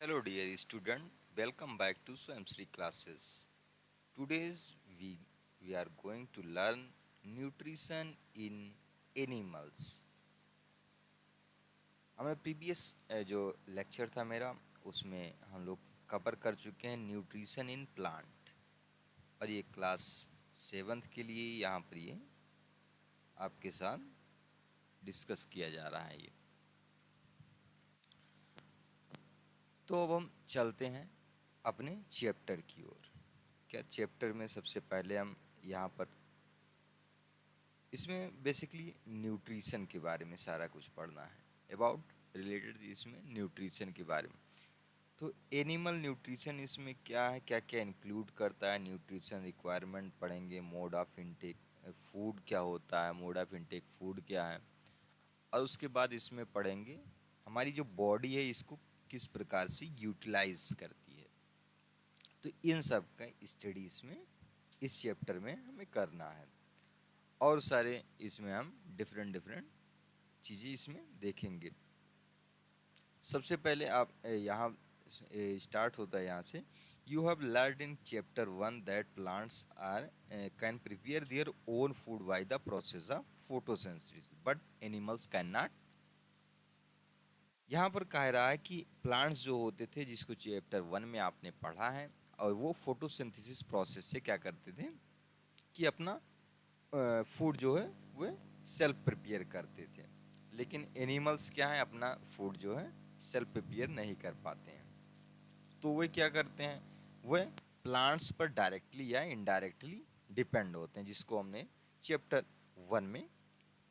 Hello dear student, welcome back to Swamsri classes. Today's we are going to learn nutrition in animals. हमारे previous जो lecture था मेरा उसमें हम लोग कवर कर चुके हैं न्यूट्रिशन इन प्लांट और ये क्लास 7th के लिए यहाँ पर ये आपके साथ डिस्कस किया जा रहा है ये। तो अब हम चलते हैं अपने चैप्टर की ओर। क्या चैप्टर में सबसे पहले हम यहाँ पर इसमें बेसिकली न्यूट्रिशन के बारे में सारा कुछ पढ़ना है अबाउट रिलेटेड इसमें न्यूट्रिशन के बारे में। तो एनिमल न्यूट्रिशन इसमें क्या है, क्या क्या इंक्लूड करता है, न्यूट्रिशन रिक्वायरमेंट पढ़ेंगे, मोड ऑफ इनटेक फूड क्या होता है, मोड ऑफ इनटेक फूड क्या है, और उसके बाद इसमें पढ़ेंगे हमारी जो बॉडी है इसको किस प्रकार से यूटिलाइज करती है। तो इन सब का स्टडी इसमें इस चैप्टर में हमें करना है और सारे इसमें हम डिफरेंट डिफरेंट चीज़ें इसमें देखेंगे। सबसे पहले आप यहाँ स्टार्ट होता है यहाँ से। You have learn in chapter 1 that plants are can prepare their own food by the process of photosynthesis but animals can not. यहाँ पर कह रहा है कि प्लांट्स जो होते थे जिसको चैप्टर 1 में आपने पढ़ा है और वो फोटोसिंथेसिस प्रोसेस से क्या करते थे कि अपना फूड जो है वह सेल्फ प्रिपेयर करते थे। लेकिन एनिमल्स क्या है, अपना फूड जो है सेल्फ प्रिपेयर नहीं कर पाते हैं। तो वे क्या करते हैं, वे प्लांट्स पर डायरेक्टली या इनडायरेक्टली डिपेंड होते हैं, जिसको हमने चैप्टर 1 में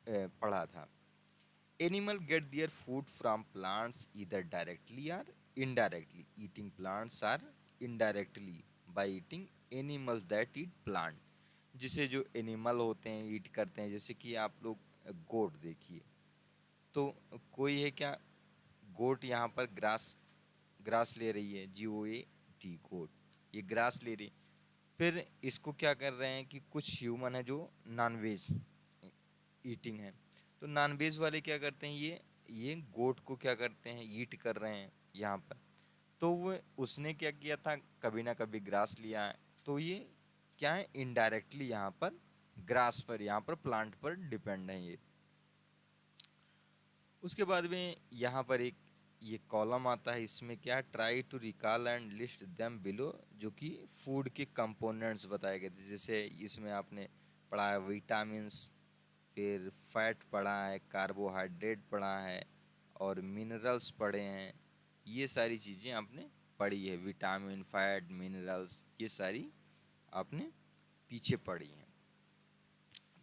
पढ़ा था। Animal get their food from plants either directly और indirectly. Eating plants or indirectly by eating animals that eat plant. जिसे जो एनिमल होते हैं ईट करते हैं, जैसे कि आप लोग गोट देखिए, तो कोई है क्या, गोट यहाँ पर ग्रास ग्रास ले रही है, GOAT गोट, ये ग्रास ले रही। फिर इसको क्या कर रहे हैं कि कुछ ह्यूमन है जो नॉनवेज ईटिंग है, तो नॉनवेज वाले क्या करते हैं, ये गोट को क्या करते हैं, ईट कर रहे हैं यहाँ पर। तो वो उसने क्या किया था, कभी ना कभी ग्रास लिया है, तो ये क्या है, इनडायरेक्टली यहाँ पर ग्रास पर, यहाँ पर प्लांट पर डिपेंड है ये। उसके बाद में यहाँ पर एक ये कॉलम आता है, इसमें क्या है, try to recall and list them below, जो कि फूड के कंपोनेंट्स बताए गए थे। जैसे इसमें आपने पढ़ा है विटामिन्स, फिर फैट पढ़ा है, कार्बोहाइड्रेट पढ़ा है और मिनरल्स पढ़े हैं। ये सारी चीज़ें आपने पढ़ी है, विटामिन, फैट, मिनरल्स, ये सारी आपने पीछे पढ़ी हैं।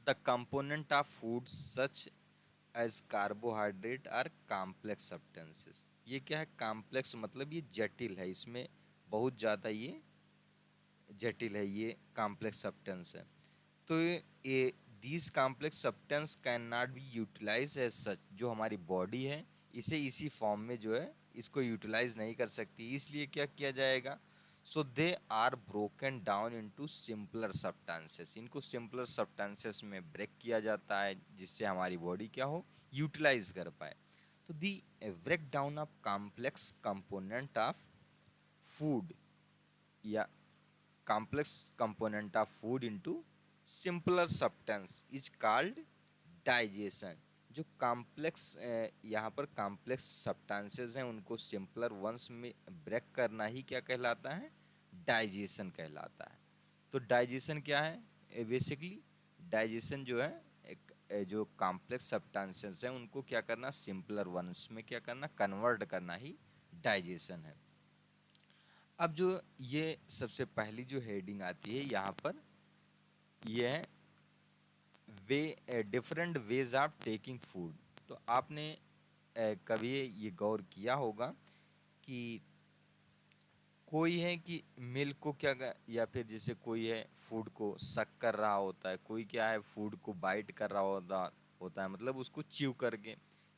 The component of food such as carbohydrate are complex substances. ये क्या है, कॉम्प्लेक्स मतलब ये जटिल है, इसमें बहुत ज़्यादा ये जटिल है, ये कॉम्प्लेक्स सब्सटेंस है। तो ये these complex substance can not be utilize as such. जो हमारी बॉडी है इसे इसी फॉर्म में जो है इसको यूटिलाइज नहीं कर सकती, इसलिए क्या किया जाएगा, so they are broken down into simpler substances. इनको सिंपलर सब्सटेंसेस में ब्रेक किया जाता है, जिससे हमारी बॉडी क्या हो, यूटिलाइज कर पाए। तो the break down of complex component of food या complex component of food into simpler substance is called digestion। जो कॉम्प्लेक्स यहाँ पर कॉम्प्लेक्स सब्सटेंसेस हैं उनको सिंपलर वंस में ब्रेक करना ही क्या कहलाता है, डाइजेशन कहलाता है। तो डाइजेशन क्या है, बेसिकली डाइजेशन जो है एक जो कॉम्प्लेक्स सब्सटेंसेस हैं उनको क्या करना, सिंपलर वंस में क्या करना, कन्वर्ट करना ही डाइजेशन है। अब जो ये सबसे पहली जो हेडिंग आती है यहाँ पर, ये है वे different ways of taking food. तो आपने कभी ये गौर किया होगा कि कोई है कि मिल्क को या फिर जैसे कोई है फूड को सक कर रहा होता है, कोई क्या है फूड को बाइट कर रहा होता है, मतलब उसको च्यू करके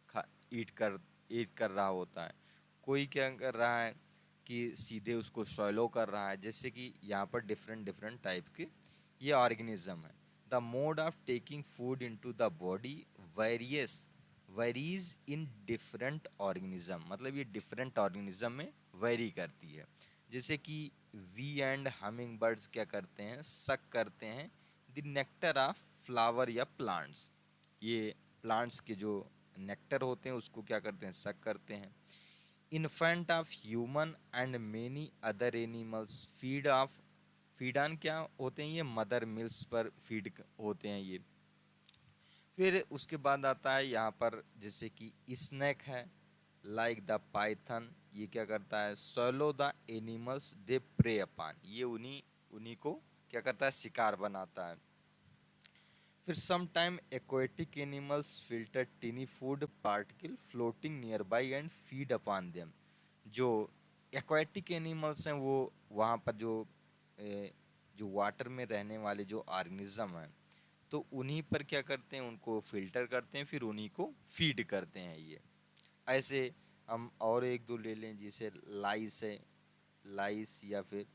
खा ईट कर रहा होता है। कोई क्या कर रहा है कि सीधे उसको स्वैलो कर रहा है। जैसे कि यहाँ पर डिफरेंट डिफरेंट टाइप के ये ऑर्गेनिज्म है। The mode of taking food into the body various varies in different organism, मतलब ये डिफरेंट ऑर्गेनिज्म में वेरी करती है। जैसे कि वी एंड हमिंग बर्ड्स क्या करते हैं, सक करते हैं द नेक्टर ऑफ फ्लावर या प्लांट्स। ये प्लांट्स के जो नेक्टर होते हैं उसको क्या करते हैं, सक करते हैं। Infant of human and many other animals feed on क्या होते हैं, ये मदर मिल्स पर फीड होते हैं ये। फिर उसके बाद आता है यहाँ पर जैसे कि स्नेक है, लाइक द पाइथन, ये क्या करता है, swallow the animals they prey upon, ये उन्हीं उन्हीं को क्या करता है, शिकार बनाता है। फिर some time aquatic animals filter tiny food particle floating nearby and feed upon them. जो एक्वेटिक एनिमल्स हैं वो वहाँ पर जो वाटर में रहने वाले जो ऑर्गेनिज्म हैं तो उन्हीं पर क्या करते हैं, उनको फिल्टर करते हैं, फिर उन्हीं को फीड करते हैं ये। ऐसे हम और एक दो ले लें, जैसे लाइस है, लाइस या फिर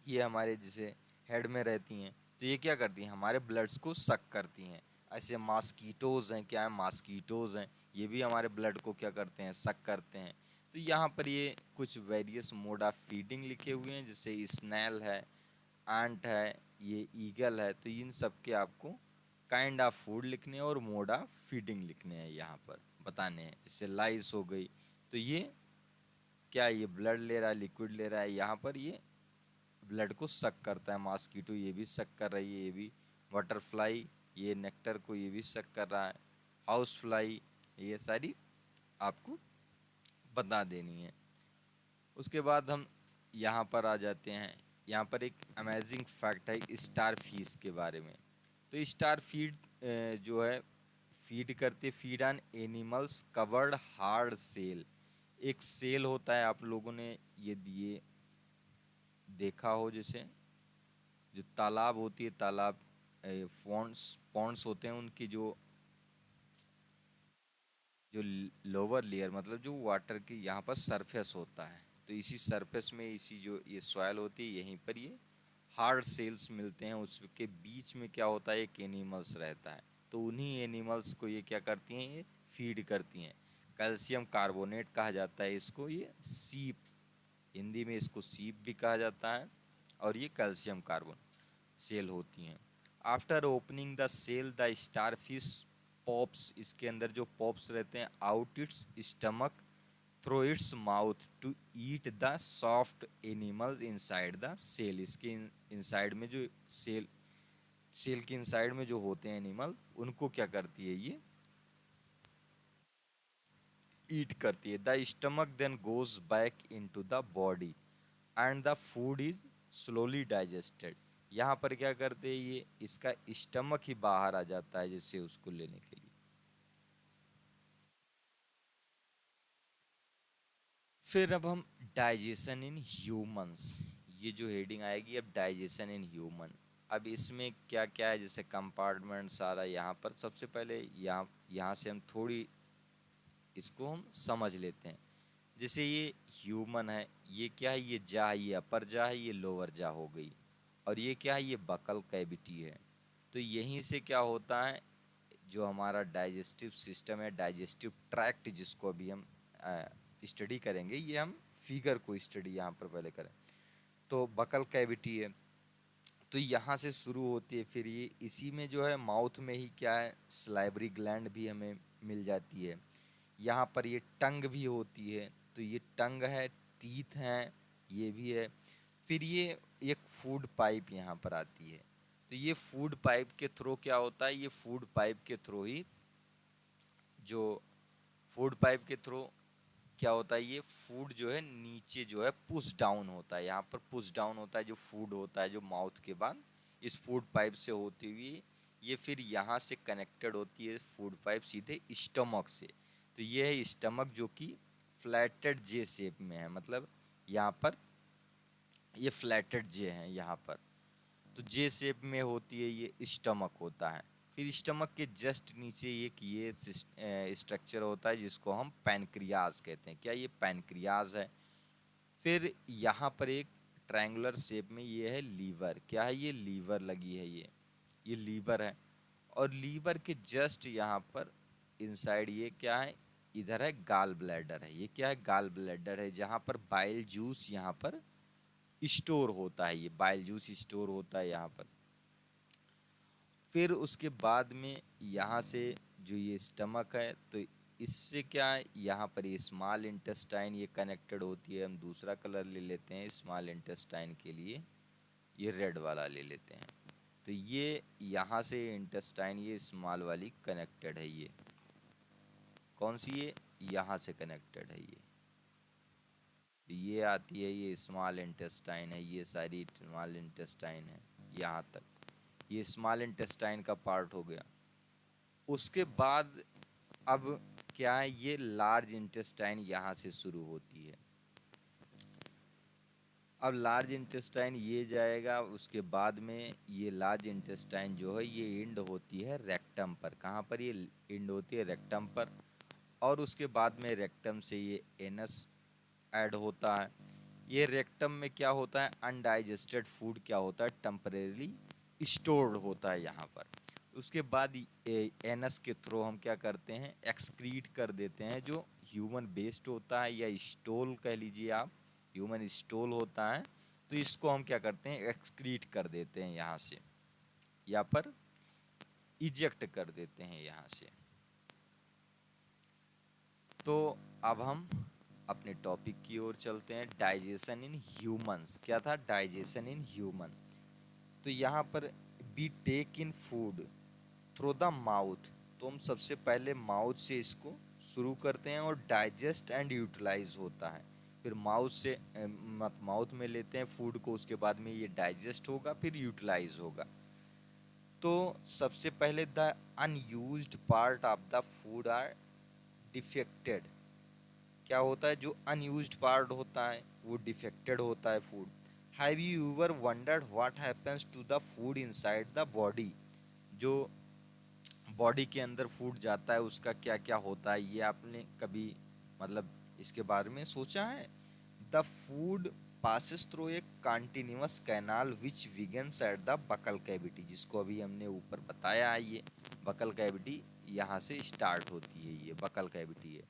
ये हमारे जैसे हेड में रहती हैं तो ये क्या करती हैं, हमारे ब्लड्स को सक करती हैं। ऐसे मॉस्कीटोज हैं, क्या है, मॉस्कीटोज हैं, ये भी हमारे ब्लड को क्या करते हैं, सक करते हैं। तो यहाँ पर ये कुछ वेरियस मोड ऑफ फीडिंग लिखे हुए हैं, जैसे स्नैल है, एंट है, ये ईगल है। तो इन सब के आपको काइंड ऑफ फूड लिखने हैं और मोड ऑफ फीडिंग लिखने हैं, यहाँ पर बताने हैं। जैसे लाइस हो गई तो ये क्या, ये ब्लड ले रहा है, लिक्विड ले रहा है, यहाँ पर ये ब्लड को सक करता है। मॉस्कीटो ये भी सक कर रही है, ये भी। बटरफ्लाई ये नेक्टर को ये भी सक कर रहा है। हाउस फ्लाई, ये सारी आपको बता देनी है। उसके बाद हम यहाँ पर आ जाते हैं, यहाँ पर एक अमेजिंग फैक्ट है स्टार फिश के बारे में। तो स्टार फीड जो है फीड करते, feed on animals covered hard shell. एक सेल होता है, आप लोगों ने ये दिए देखा हो, जैसे जो तालाब होती है, तालाब पॉन्ड्स पॉन्ड्स होते हैं, उनकी जो लोअर लेयर, मतलब जो वाटर की यहाँ पर सरफेस होता है, तो इसी सरफेस में इसी जो ये सॉयल होती है, यहीं पर ये हार्ड सेल्स मिलते हैं। उसके बीच में क्या होता है, एक एनिमल्स रहता है, तो उन्हीं एनिमल्स को ये क्या करती हैं, ये फीड करती हैं। कैल्शियम कार्बोनेट कहा जाता है इसको, ये सीप, हिंदी में इसको सीप भी कहा जाता है, और ये कैल्शियम कार्बन सेल होती हैं। After opening the shell the starfish pops, इसके अंदर जो पॉप्स रहते हैं, out its stomach through its mouth to eat the soft animals inside the shell. इसके इनसाइड में जो सेल के इनसाइड में जो होते हैं एनिमल, उनको क्या करती है, ये ईट करती है। The stomach then goes back into the body and the food is slowly digested. यहाँ पर क्या करते हैं, ये इसका स्टमक ही बाहर आ जाता है जिससे उसको लेने के लिए। फिर अब हम डाइजेशन इन ह्यूमंस, ये जो हेडिंग आएगी अब डाइजेशन इन ह्यूमन। अब इसमें क्या क्या है, जैसे कंपार्टमेंट सारा यहाँ पर। सबसे पहले यहाँ यहाँ से हम थोड़ी इसको हम समझ लेते हैं। जैसे ये ह्यूमन है, ये क्या है, ये जा है, ये अपर जा है, ये लोअर जा हो गई। और ये क्या है, ये बकल कैविटी है। तो यहीं से क्या होता है, जो हमारा डाइजेस्टिव सिस्टम है, डाइजेस्टिव ट्रैक्ट जिसको अभी हम स्टडी करेंगे, ये हम फिगर को स्टडी यहाँ पर पहले करें। तो बकल कैविटी है, तो यहाँ से शुरू होती है। फिर ये इसी में जो है माउथ में ही क्या है, सलाइवरी ग्लैंड भी हमें मिल जाती है। यहाँ पर ये टंग भी होती है, तो ये टंग है, टीथ हैं, ये भी है। फिर ये एक फूड पाइप यहाँ पर आती है। तो ये फूड पाइप के थ्रू क्या होता है, ये फूड पाइप के थ्रू ही जो फूड पाइप के थ्रू क्या होता है, ये फूड जो है नीचे जो है पुश डाउन होता है। यहाँ पर पुश डाउन होता है, जो फूड होता है जो माउथ के बाद इस फूड पाइप से होती हुई ये फिर यहाँ से कनेक्टेड होती है फूड पाइप सीधे स्टमक से। तो ये है स्टमक जो कि फ्लैटेड जे शेप में है, मतलब यहाँ पर ये फ्लैटेड जे है यहाँ पर। तो जे शेप में होती है, ये स्टमक होता है। फिर स्टमक के जस्ट नीचे एक ये स्ट्रक्चर होता है जिसको हम पैनक्रियाज कहते हैं। क्या ये पैनक्रियाज है। फिर यहाँ पर एक ट्रायंगुलर शेप में ये है लीवर। क्या है, ये लीवर लगी है, ये लीवर है। और लीवर के जस्ट यहाँ पर इनसाइड ये क्या है, इधर है गाल ब्लैडर है, ये क्या है गाल ब्लैडर है, जहाँ पर बाइल जूस यहाँ पर स्टोर होता है, ये बाइल जूस स्टोर होता है यहाँ पर। फिर उसके बाद में यहाँ से जो ये स्टमक है, तो इससे क्या है, यहाँ पर ये स्मॉल इंटेस्टाइन ये कनेक्टेड होती है। हम दूसरा कलर ले लेते हैं स्मॉल इंटेस्टाइन के लिए, ये रेड वाला ले लेते हैं। तो ये यहाँ से इंटेस्टाइन ये स्मॉल वाली कनेक्टेड है, ये कौन सी, ये यहाँ से कनेक्टेड है, ये आती है, ये स्मॉल इंटेस्टाइन है, ये सारी स्मॉल इंटेस्टाइन है यहाँ तक, ये स्मॉल इंटेस्टाइन का पार्ट हो गया। उसके बाद अब क्या है, ये लार्ज इंटेस्टाइन यहाँ से शुरू होती है। अब लार्ज इंटेस्टाइन ये जाएगा, उसके बाद में ये लार्ज इंटेस्टाइन जो है ये इंड होती है रेक्टम पर। कहाँ पर ये इंड होती है, रेक्टम पर। और उसके बाद में रेक्टम से ये एनस ऐड होता है। ये रेक्टम में क्या होता है, अनडाइजेस्टेड फूड क्या होता है, टेम्परेरी स्टोर्ड होता है यहाँ पर। उसके बाद एनस के थ्रू हम क्या करते हैं, एक्सक्रीट कर देते हैं, जो ह्यूमन वेस्ट होता है या स्टोल कह लीजिए आप, ह्यूमन स्टोल होता है, तो इसको हम क्या करते हैं, एक्सक्रीट कर देते हैं यहाँ से, यहाँ पर इजेक्ट कर देते हैं यहाँ से। तो अब हम अपने टॉपिक की ओर चलते हैं, डाइजेशन इन ह्यूमंस। क्या था, डाइजेशन इन ह्यूमन। तो यहाँ पर we take in food through the mouth, तो हम सबसे पहले माउथ से इसको शुरू करते हैं और डाइजेस्ट एंड यूटिलाइज होता है। फिर माउथ से माउथ में लेते हैं फूड को, उसके बाद में ये डाइजेस्ट होगा, फिर यूटिलाइज होगा। तो सबसे पहले the unused part of the food are defecated. क्या होता है, जो अनयूज्ड पार्ट होता है वो डिफेक्टेड होता है food. Have you ever wondered what happens to the food inside the body, जो बॉडी के अंदर फूड जाता है उसका क्या क्या होता है, ये आपने कभी मतलब इसके बारे में सोचा है। The food passes through a continuous canal which begins at the buccal cavity, जिसको अभी हमने ऊपर बताया है, ये बकल कैविटी यहाँ से स्टार्ट होती है, ये बकल कैविटी है।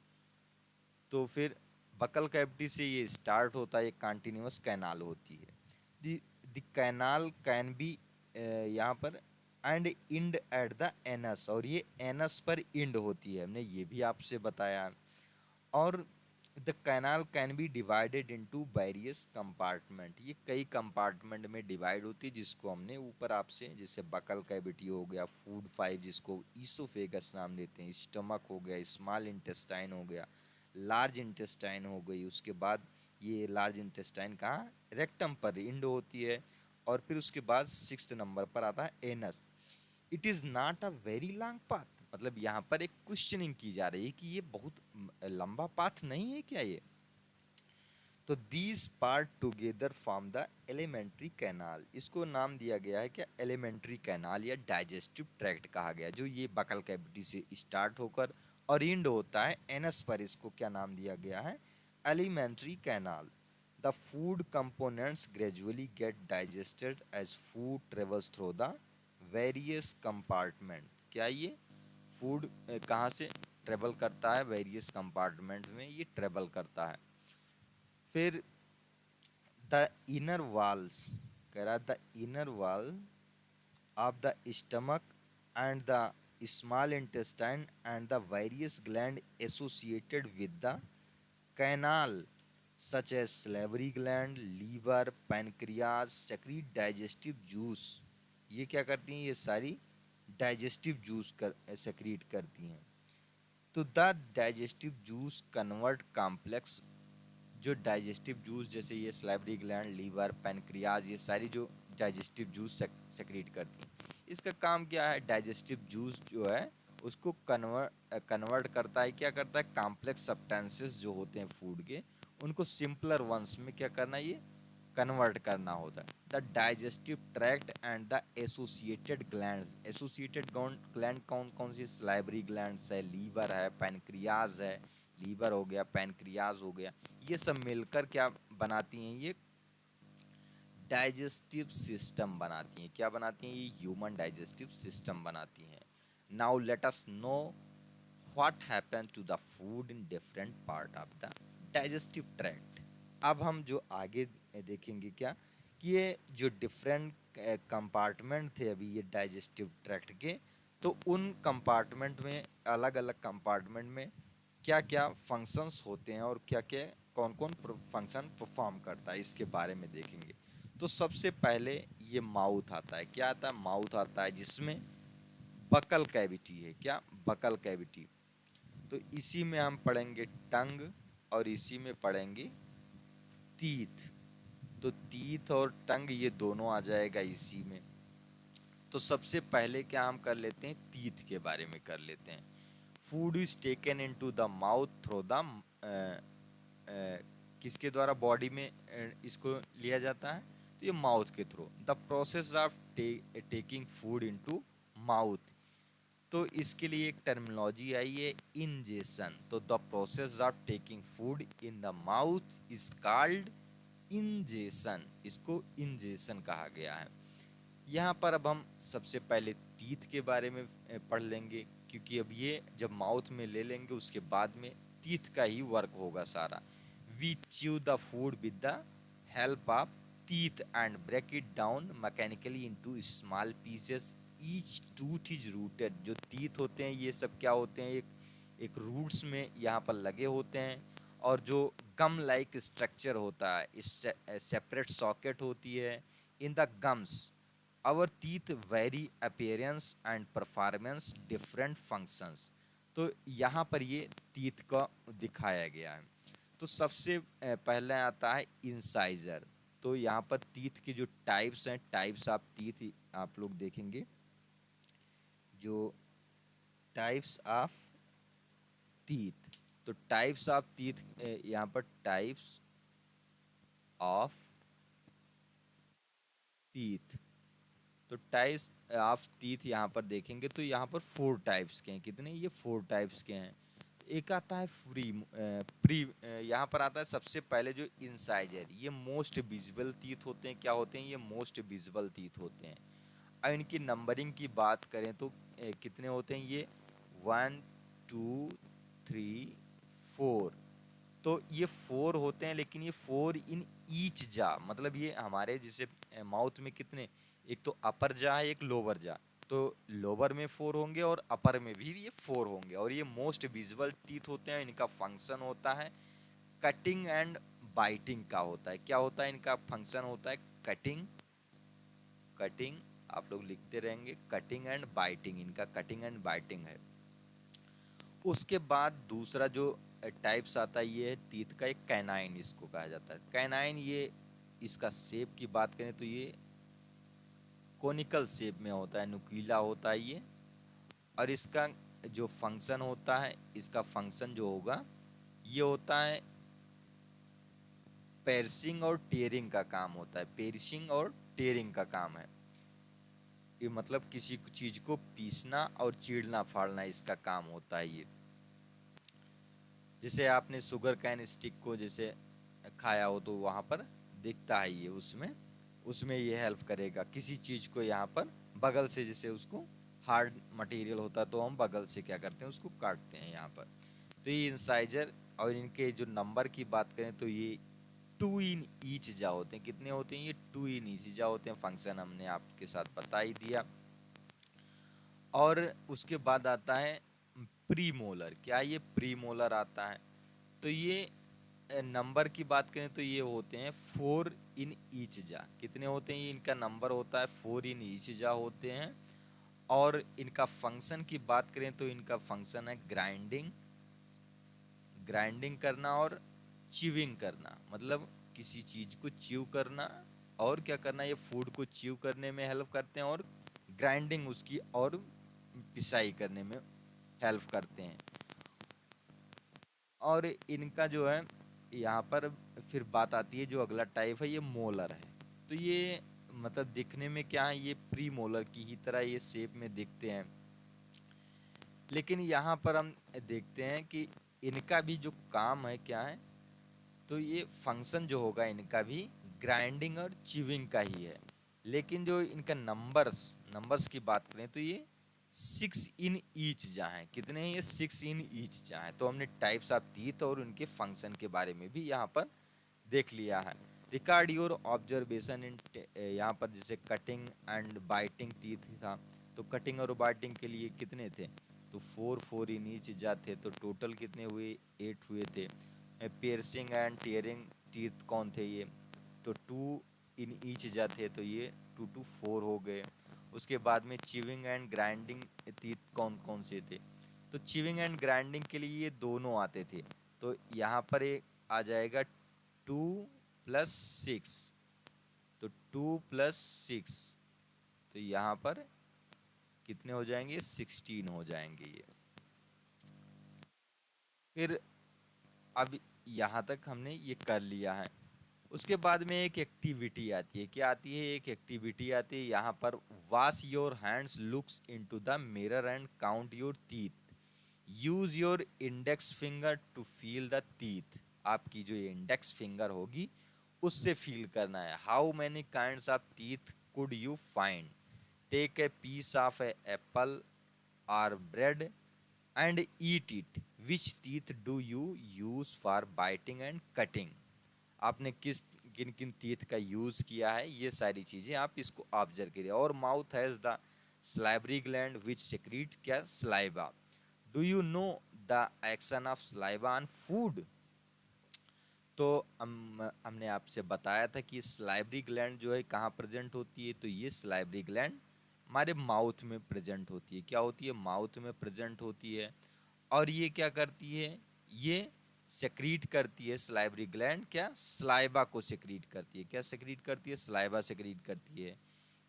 तो फिर बकल कैविटी से ये स्टार्ट होता है, एक कंटिन्यूअस कैनाल होती है। द कैनाल कैन बी यहाँ पर and end at the anus, और ये एनस पर इंड होती है, हमने ये भी आपसे बताया। और the canal can be divided into various compartment, ये कई कंपार्टमेंट में डिवाइड होती है, जिसको हमने ऊपर आपसे, जैसे बकल कैविटी हो गया, फूड फाइव जिसको ईसोफेगस नाम देते हैं, स्टमक हो गया, स्मॉल इंटेस्टाइन हो गया, लार्ज इंटेस्टाइन हो गई। उसके बाद ये लार्ज इंटेस्टाइन कहाँ, रेक्टम पर इंड होती है। और फिर उसके बाद 6 नंबर पर आता है anus. It is not a very long path, मतलब यहाँ पर एक क्वेश्चनिंग की जा रही है कि ये बहुत लंबा पाथ नहीं है क्या ये। तो these part together form the alimentary canal, इसको नाम दिया गया है क्या, एलिमेंट्री कैनाल या डाइजेस्टिव ट्रैक्ट कहा गया, जो ये बकल कैविटी से स्टार्ट होकर और इंड होता है एनस पर, इसको क्या नाम दिया गया है, alimentary canal. The food components gradually get digested as food travels through the various compartment. क्या ये फूड कहाँ से ट्रेवल करता है, वेरियस कंपार्टमेंट में ये ट्रेवल करता है। फिर द इनर वॉल्स, कह रहा the inner wall of the stomach and the small intestine and the various gland associated with the canal such as salivary gland, liver, pancreas secrete digestive juice. ये क्या करती हैं, ये सारी डाइजेस्टिव जूस सेक्रीट करती हैं। तो the digestive juice convert complex, जो डाइजेस्टिव जूस जैसे ये सलेवरी ग्लैंड, लीवर, पैनक्रियाज, ये सारी जो डाइजेस्टिव जूस सेक्रीट करती हैं, इसका काम क्या है, डाइजेस्टिव जूस जो है उसको कन्वर्ट करता है, क्या करता है, कॉम्प्लेक्स सब्सटेंसेस जो होते हैं फूड के, उनको सिंपलर वंस में क्या करना है, ये कन्वर्ट करना होता है। The digestive tract and the associated glands, associated gland कौन कौन सी, सलाइवरी ग्लैंड्स है, लीवर है, पैनक्रियाज है, लीवर हो गया, पैनक्रियाज हो गया, ये सब मिलकर क्या बनाती हैं, ये डाइजेस्टिव सिस्टम बनाती हैं। क्या बनाती हैं, ये ह्यूमन डाइजेस्टिव सिस्टम बनाती हैं। Now let us know what happen to the food in different part of the digestive tract. अब हम जो आगे देखेंगे क्या कि ये जो डिफरेंट कंपार्टमेंट थे अभी ये डाइजेस्टिव ट्रैक्ट के, तो उन कंपार्टमेंट में, अलग अलग कंपार्टमेंट में क्या क्या फंक्शंस होते हैं और क्या क्या कौन कौन फंक्शन परफॉर्म करता है, इसके बारे में देखेंगे। तो सबसे पहले ये माउथ आता है। क्या आता है? माउथ आता है, जिसमें बकल कैविटी है। क्या? Buccal cavity. तो इसी में हम पढ़ेंगे टंग और इसी में पढ़ेंगे टीथ। तो टीथ और टंग ये दोनों आ जाएगा इसी में। तो सबसे पहले क्या हम कर लेते हैं, टीथ के बारे में कर लेते हैं। Food is taken into the mouth through the, किसके द्वारा बॉडी में इसको लिया जाता है? तो ये माउथ के through. The process of taking food into mouth, तो इसके लिए एक टर्मिनोलॉजी आई है इंजेशन। तो the process of taking food in the mouth is called ingestion. इसको इंजेशन कहा गया है। यहाँ पर अब हम सबसे पहले टीथ के बारे में पढ़ लेंगे, क्योंकि अब ये जब माउथ में ले लेंगे उसके बाद में टीथ का ही वर्क होगा सारा। We chew the food with the help of teeth and break it down mechanically into small pieces, each tooth is rooted. जो टीथ होते हैं ये सब क्या होते हैं, एक रूट्स में यहाँ पर लगे होते हैं, और जो गम लाइक स्ट्रक्चर होता है, इस सेपरेट सॉकेट होती है in the gums. Our teeth very appearance and performance different functions. तो यहाँ पर ये टीथ का दिखाया गया है। तो सबसे पहले आता है इंसाइजर। तो यहाँ पर टीथ की जो टाइप्स हैं, टाइप्स ऑफ टीथ आप लोग देखेंगे। जो टाइप्स ऑफ टीथ, तो टाइप्स ऑफ टीथ, यहाँ पर टाइप्स ऑफ टीथ, तो टाइप्स ऑफ टीथ यहाँ पर देखेंगे तो यहाँ पर 4 टाइप्स के हैं। कितने? ये 4 टाइप्स के हैं। एक आता है प्री, यहाँ पर आता है सबसे पहले जो इंसाइजर। ये मोस्ट विजिबल टीथ होते हैं। क्या होते हैं? ये मोस्ट विजिबल टीथ होते हैं। अब इनकी नंबरिंग की बात करें तो कितने होते हैं ये? 1 2 3 4। तो ये 4 होते हैं, लेकिन ये 4 इन ईच जा, मतलब ये हमारे जैसे माउथ में कितने, एक तो अपर जा है, एक लोअर जा। तो लोअर में 4 होंगे और अपर में भी ये 4 होंगे। और ये मोस्ट विजिबल टीथ होते हैं। इनका फंक्शन होता है कटिंग एंड बाइटिंग का होता है। क्या होता है इनका फंक्शन? होता है कटिंग, कटिंग, आप लोग लिखते रहेंगे, कटिंग एंड बाइटिंग। इनका कटिंग एंड बाइटिंग है। उसके बाद दूसरा जो टाइप्स आता है ये टीथ का, एक कैनाइन इसको कहा जाता है। कैनाइन, ये इसका शेप की बात करें तो ये कोनिकल शेप में होता है, नुकीला होता है ये। और इसका जो फंक्शन होता है, इसका फंक्शन जो होगा ये होता है पेर्सिंग और टेयरिंग का काम होता है। पेर्सिंग और टेयरिंग का काम है ये, मतलब किसी चीज को पीसना और चीरना फाड़ना इसका काम होता है ये। जैसे आपने शुगर कैन स्टिक को जैसे खाया हो तो वहाँ पर दिखता है ये, उसमें उसमें ये हेल्प करेगा। किसी चीज़ को यहाँ पर बगल से, जैसे उसको हार्ड मटेरियल होता है तो हम बगल से क्या करते हैं, उसको काटते हैं यहाँ पर। तो ये इंसाइजर, और इनके जो नंबर की बात करें तो ये 2 इन ईच जा होते हैं। कितने होते हैं ये? 2 इन ईच जा होते हैं। फंक्शन हमने आपके साथ बता ही दिया। और उसके बाद आता है प्री मोलर। क्या? ये प्री मोलर आता है। तो ये नंबर की बात करें तो ये होते हैं 4 इन ईच जा। कितने होते हैं ये? इनका नंबर होता है 4 इन ईच जा होते हैं। और इनका फंक्शन की बात करें तो इनका फंक्शन है ग्राइंडिंग, ग्राइंडिंग करना और च्यूइंग करना, मतलब किसी चीज को च्यू करना। और क्या करना? ये फूड को च्यू करने में हेल्प करते हैं, और ग्राइंडिंग उसकी और पिसाई करने में हेल्प करते हैं। और इनका जो है यहाँ पर फिर बात आती है, जो अगला टाइप है ये मोलर है। तो ये मतलब दिखने में क्या है, ये प्री मोलर की ही तरह ये शेप में दिखते हैं। लेकिन यहाँ पर हम देखते हैं कि इनका भी जो काम है क्या है, तो ये फंक्शन जो होगा इनका भी ग्राइंडिंग और च्यूइंग का ही है। लेकिन जो इनका नंबर्स की बात करें तो ये 6 इन ईच जहाँ है, कितने हैं ये 6 इन ईच जहाँ है। तो हमने टाइप्स ऑफ टीथ और उनके फंक्शन के बारे में भी यहाँ पर देख लिया है। रिकॉर्ड योर ऑब्जर्वेशन इन, यहाँ पर जैसे कटिंग एंड बाइटिंग टीथ था, तो कटिंग और बाइटिंग के लिए कितने थे, तो 4 इन ईच जा थे, तो टोटल कितने हुए 8 हुए थे। पियर्सिंग एंड टीयरिंग टीथ कौन थे ये, तो 2 इन ईच जा थे, तो ये 2 to 4 हो गए। उसके बाद में चिविंग एंड ग्राइंडिंग टीथ कौन कौन से थे, तो चिविंग एंड ग्राइंडिंग के लिए ये दोनों आते थे, तो यहाँ पर एक आ जाएगा 2 + 6, तो 2 + 6, तो यहाँ पर कितने हो जाएंगे 16 हो जाएंगे ये। फिर अब यहाँ तक हमने ये कर लिया है। उसके बाद में एक एक्टिविटी आती है, क्या आती है, एक एक्टिविटी आती है यहाँ पर, wash your hands, looks into the mirror and count your teeth, use your index finger to feel the teeth. आपकी जो इंडेक्स फिंगर होगी उससे फील करना है। How many kinds of teeth could you find, take a piece of a apple और bread and eat it, which teeth do you use for biting and cutting. आपने किस किन किन टीथ का यूज किया है, ये सारी चीजें आप इसको ऑब्जर्व करिए। और mouth has the salivary gland which secrete क्या, saliva. Do you know the action of saliva on food, तो हमने आपसे बताया था कि स्लाइवरी ग्लैंड जो है कहाँ प्रेजेंट होती है, तो ये स्लाइवरी ग्लैंड हमारे माउथ में प्रेजेंट होती है। क्या होती है, माउथ में प्रेजेंट होती है। और ये क्या करती है, ये सेक्रीट करती है, स्लाइवरी ग्लैंड क्या, स्लाइवा को सेक्रीट करती है। क्या सेक्रीट करती है, स्लाइवा सेक्रीट करती है।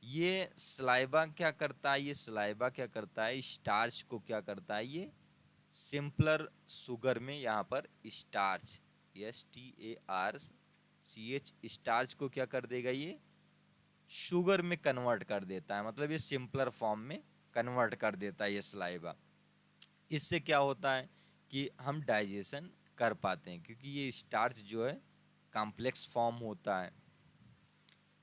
ये स्लाइवा क्या करता है, ये स्लाइवा क्या करता है, स्टार्च को क्या करता है, ये सिंपलर शुगर में यहाँ पर स्टार्च, STARCH, स्टार्च को क्या कर देगा, ये शुगर में कन्वर्ट कर देता है, मतलब ये सिंपलर फॉर्म में कन्वर्ट कर देता है ये स्लाइवा। इससे क्या होता है कि हम डाइजेशन कर पाते हैं, क्योंकि ये स्टार्च जो है कॉम्प्लेक्स फॉर्म होता है।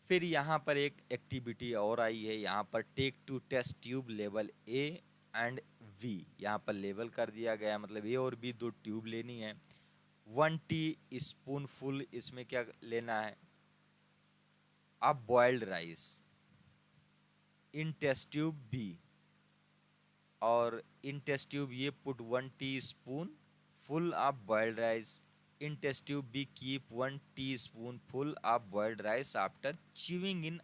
फिर यहाँ पर एक एक्टिविटी और आई है, यहाँ पर take to test tube level A and V, यहाँ पर लेवल कर दिया गया, मतलब A और B दो ट्यूब लेनी है। 1 टी स्पून फुल इसमें क्या लेना है, अब boiled rice in test tube B, और इन टेस्ट ट्यूब ये put 1 teaspoon full of boiled rice in test tube B, keep 1 teaspoon full of boiled rice after chewing in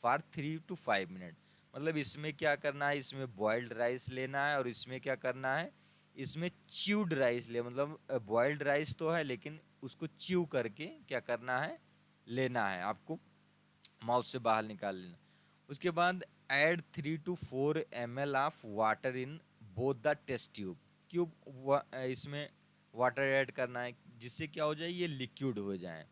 for 3 to 5 minute. मतलब इसमें क्या करना है, इसमें boiled rice लेना है और इसमें क्या करना है, इसमें च्यूड राइस ले, मतलब बॉइल्ड राइस तो है लेकिन उसको च्यू करके क्या करना है, लेना है, आपको माउथ से बाहर निकाल लेना। उसके बाद add 3 to 4 ml of water in both the test tube, क्यूब इसमें वाटर ऐड करना है जिससे क्या हो जाए, ये लिक्विड हो जाए।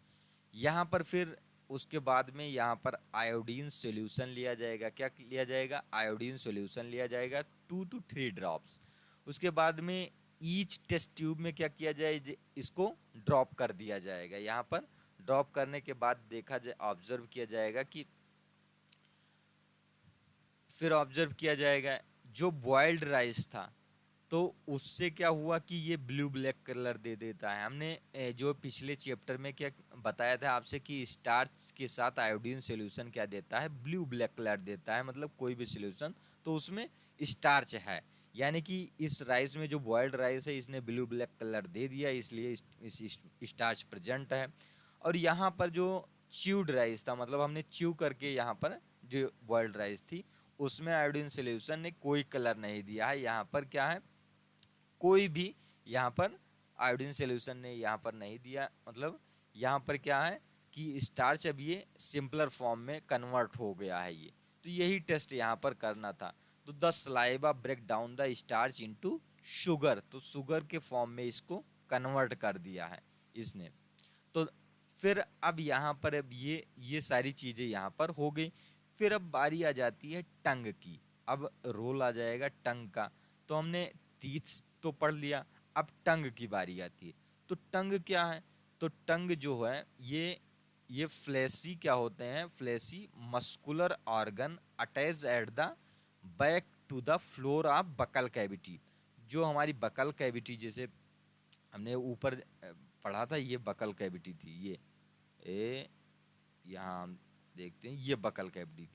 यहाँ पर फिर उसके बाद में यहाँ पर आयोडीन सॉल्यूशन लिया जाएगा, क्या लिया जाएगा, आयोडीन सॉल्यूशन लिया जाएगा 2 to 3 ड्रॉप्स। उसके बाद में ईच टेस्ट ट्यूब में क्या किया जाए, इसको ड्रॉप कर दिया जाएगा। यहाँ पर ड्रॉप करने के बाद देखा जाए, ऑब्जर्व किया जाएगा कि फिर ऑब्जर्व किया जाएगा जो बॉइल्ड राइस था तो उससे क्या हुआ कि ये ब्लू ब्लैक कलर दे देता है। हमने जो पिछले चैप्टर में क्या बताया था आपसे कि स्टार्च के साथ आयोडीन सॉल्यूशन क्या देता है, ब्लू ब्लैक कलर देता है, मतलब कोई भी सॉल्यूशन तो उसमें स्टार्च है, यानी कि इस राइस में जो बॉइल्ड राइस है इसने ब्लू ब्लैक कलर दे दिया, इसलिए इस स्टार्च प्रेजेंट है। और यहाँ पर जो च्यूड राइस था, मतलब हमने च्यू करके यहाँ पर जो बॉइल्ड राइस थी उसमें आयोडीन सॉल्यूशन ने कोई कलर नहीं दिया है, यहाँ पर क्या है, कोई भी यहाँ पर आयोडीन सॉल्यूशन ने यहाँ पर नहीं दिया, मतलब यहाँ पर क्या है कि स्टार्च अब ये सिंपलर फॉर्म में कन्वर्ट हो गया है ये। तो यही टेस्ट यहाँ पर करना था। तो the saliva break down the starch into sugar, तो शुगर के फॉर्म में इसको कन्वर्ट कर दिया है इसने। तो फिर अब यहाँ पर अब ये सारी चीज़ें यहाँ पर हो गई। फिर अब बारी आ जाती है टंग की, अब रोल आ जाएगा टंग का। तो हमने टीथ तो पढ़ लिया, अब टंग की बारी आती है। तो टंग क्या है, तो टंग जो है ये फ्लैसी क्या होते हैं, fleshy muscular organ attach at the back to the floor of buccal cavity. जो हमारी बकल कैविटी, जैसे हमने ऊपर पढ़ा था, ये बकल कैविटी थी, ये यहाँ हम देखते हैं, ये बकल कैविटी थी।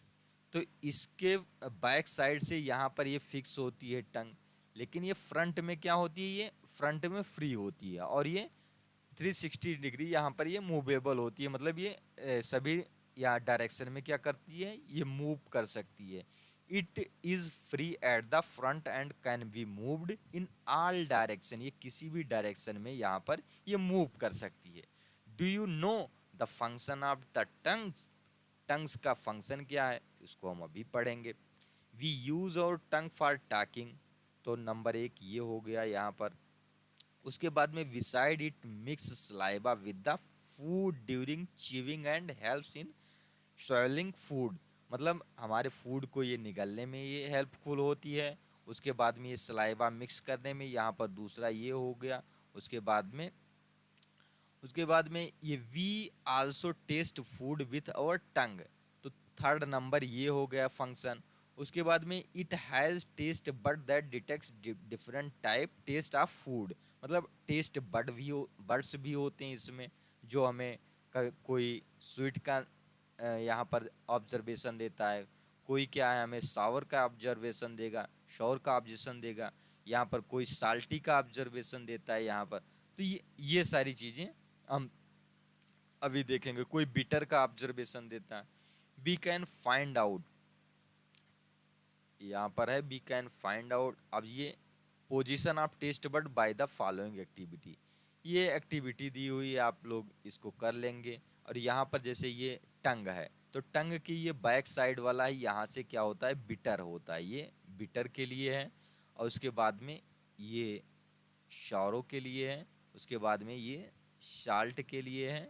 तो इसके बैक साइड से यहाँ पर ये फिक्स होती है टंग, लेकिन ये फ्रंट में क्या होती है, ये फ्रंट में फ्री होती है, और ये 360 डिग्री यहाँ पर ये मूवेबल होती है, मतलब ये सभी या डायरेक्शन में क्या करती है, ये मूव कर सकती है। It is free at the front end can be moved in all direction, ये किसी भी डायरेक्शन में यहाँ पर ये मूव कर सकती है। Do you know the function of the tongues, tongues का फंक्शन क्या है, इसको हम अभी पढ़ेंगे। वी यूज और टंग फॉर टॉकिंग, तो नंबर 1 ये हो गया यहाँ पर। उसके बाद में beside it mix saliva with the food during chewing and helps in स्वैलिंग food, मतलब हमारे फूड को ये निगलने में ये हेल्पफुल होती है। उसके बाद में ये सलाइवा मिक्स करने में, यहाँ पर दूसरा ये हो गया। उसके बाद में ये we also taste food with our tongue, तो थर्ड नंबर ये हो गया फंक्शन। उसके बाद में it has taste bud that detects different type taste of food, मतलब टेस्ट बड्स भी होते हैं इसमें, जो हमें कोई स्वीट का यहाँ पर ऑब्जर्वेशन देता है, कोई क्या है हमें सावर का ऑब्जर्वेशन देगा, शौर का ऑब्जर्वेशन देगा, यहाँ पर कोई साल्टी का ऑब्जर्वेशन देता है यहाँ पर। तो ये सारी चीज़ें हम अभी देखेंगे। कोई बिटर का ऑब्जर्वेशन देता है। वी कैन फाइंड आउट, यहाँ पर है वी कैन फाइंड आउट। अब ये position of taste bud by the following activity, ये एक्टिविटी दी हुई है, आप लोग इसको कर लेंगे। और यहाँ पर जैसे ये टंग है, तो टंग की ये बैक साइड वाला है, यहाँ से क्या होता है, बिटर होता है, ये बिटर के लिए है। और उसके बाद में ये शौरों के लिए है। उसके बाद में ये साल्ट के लिए है,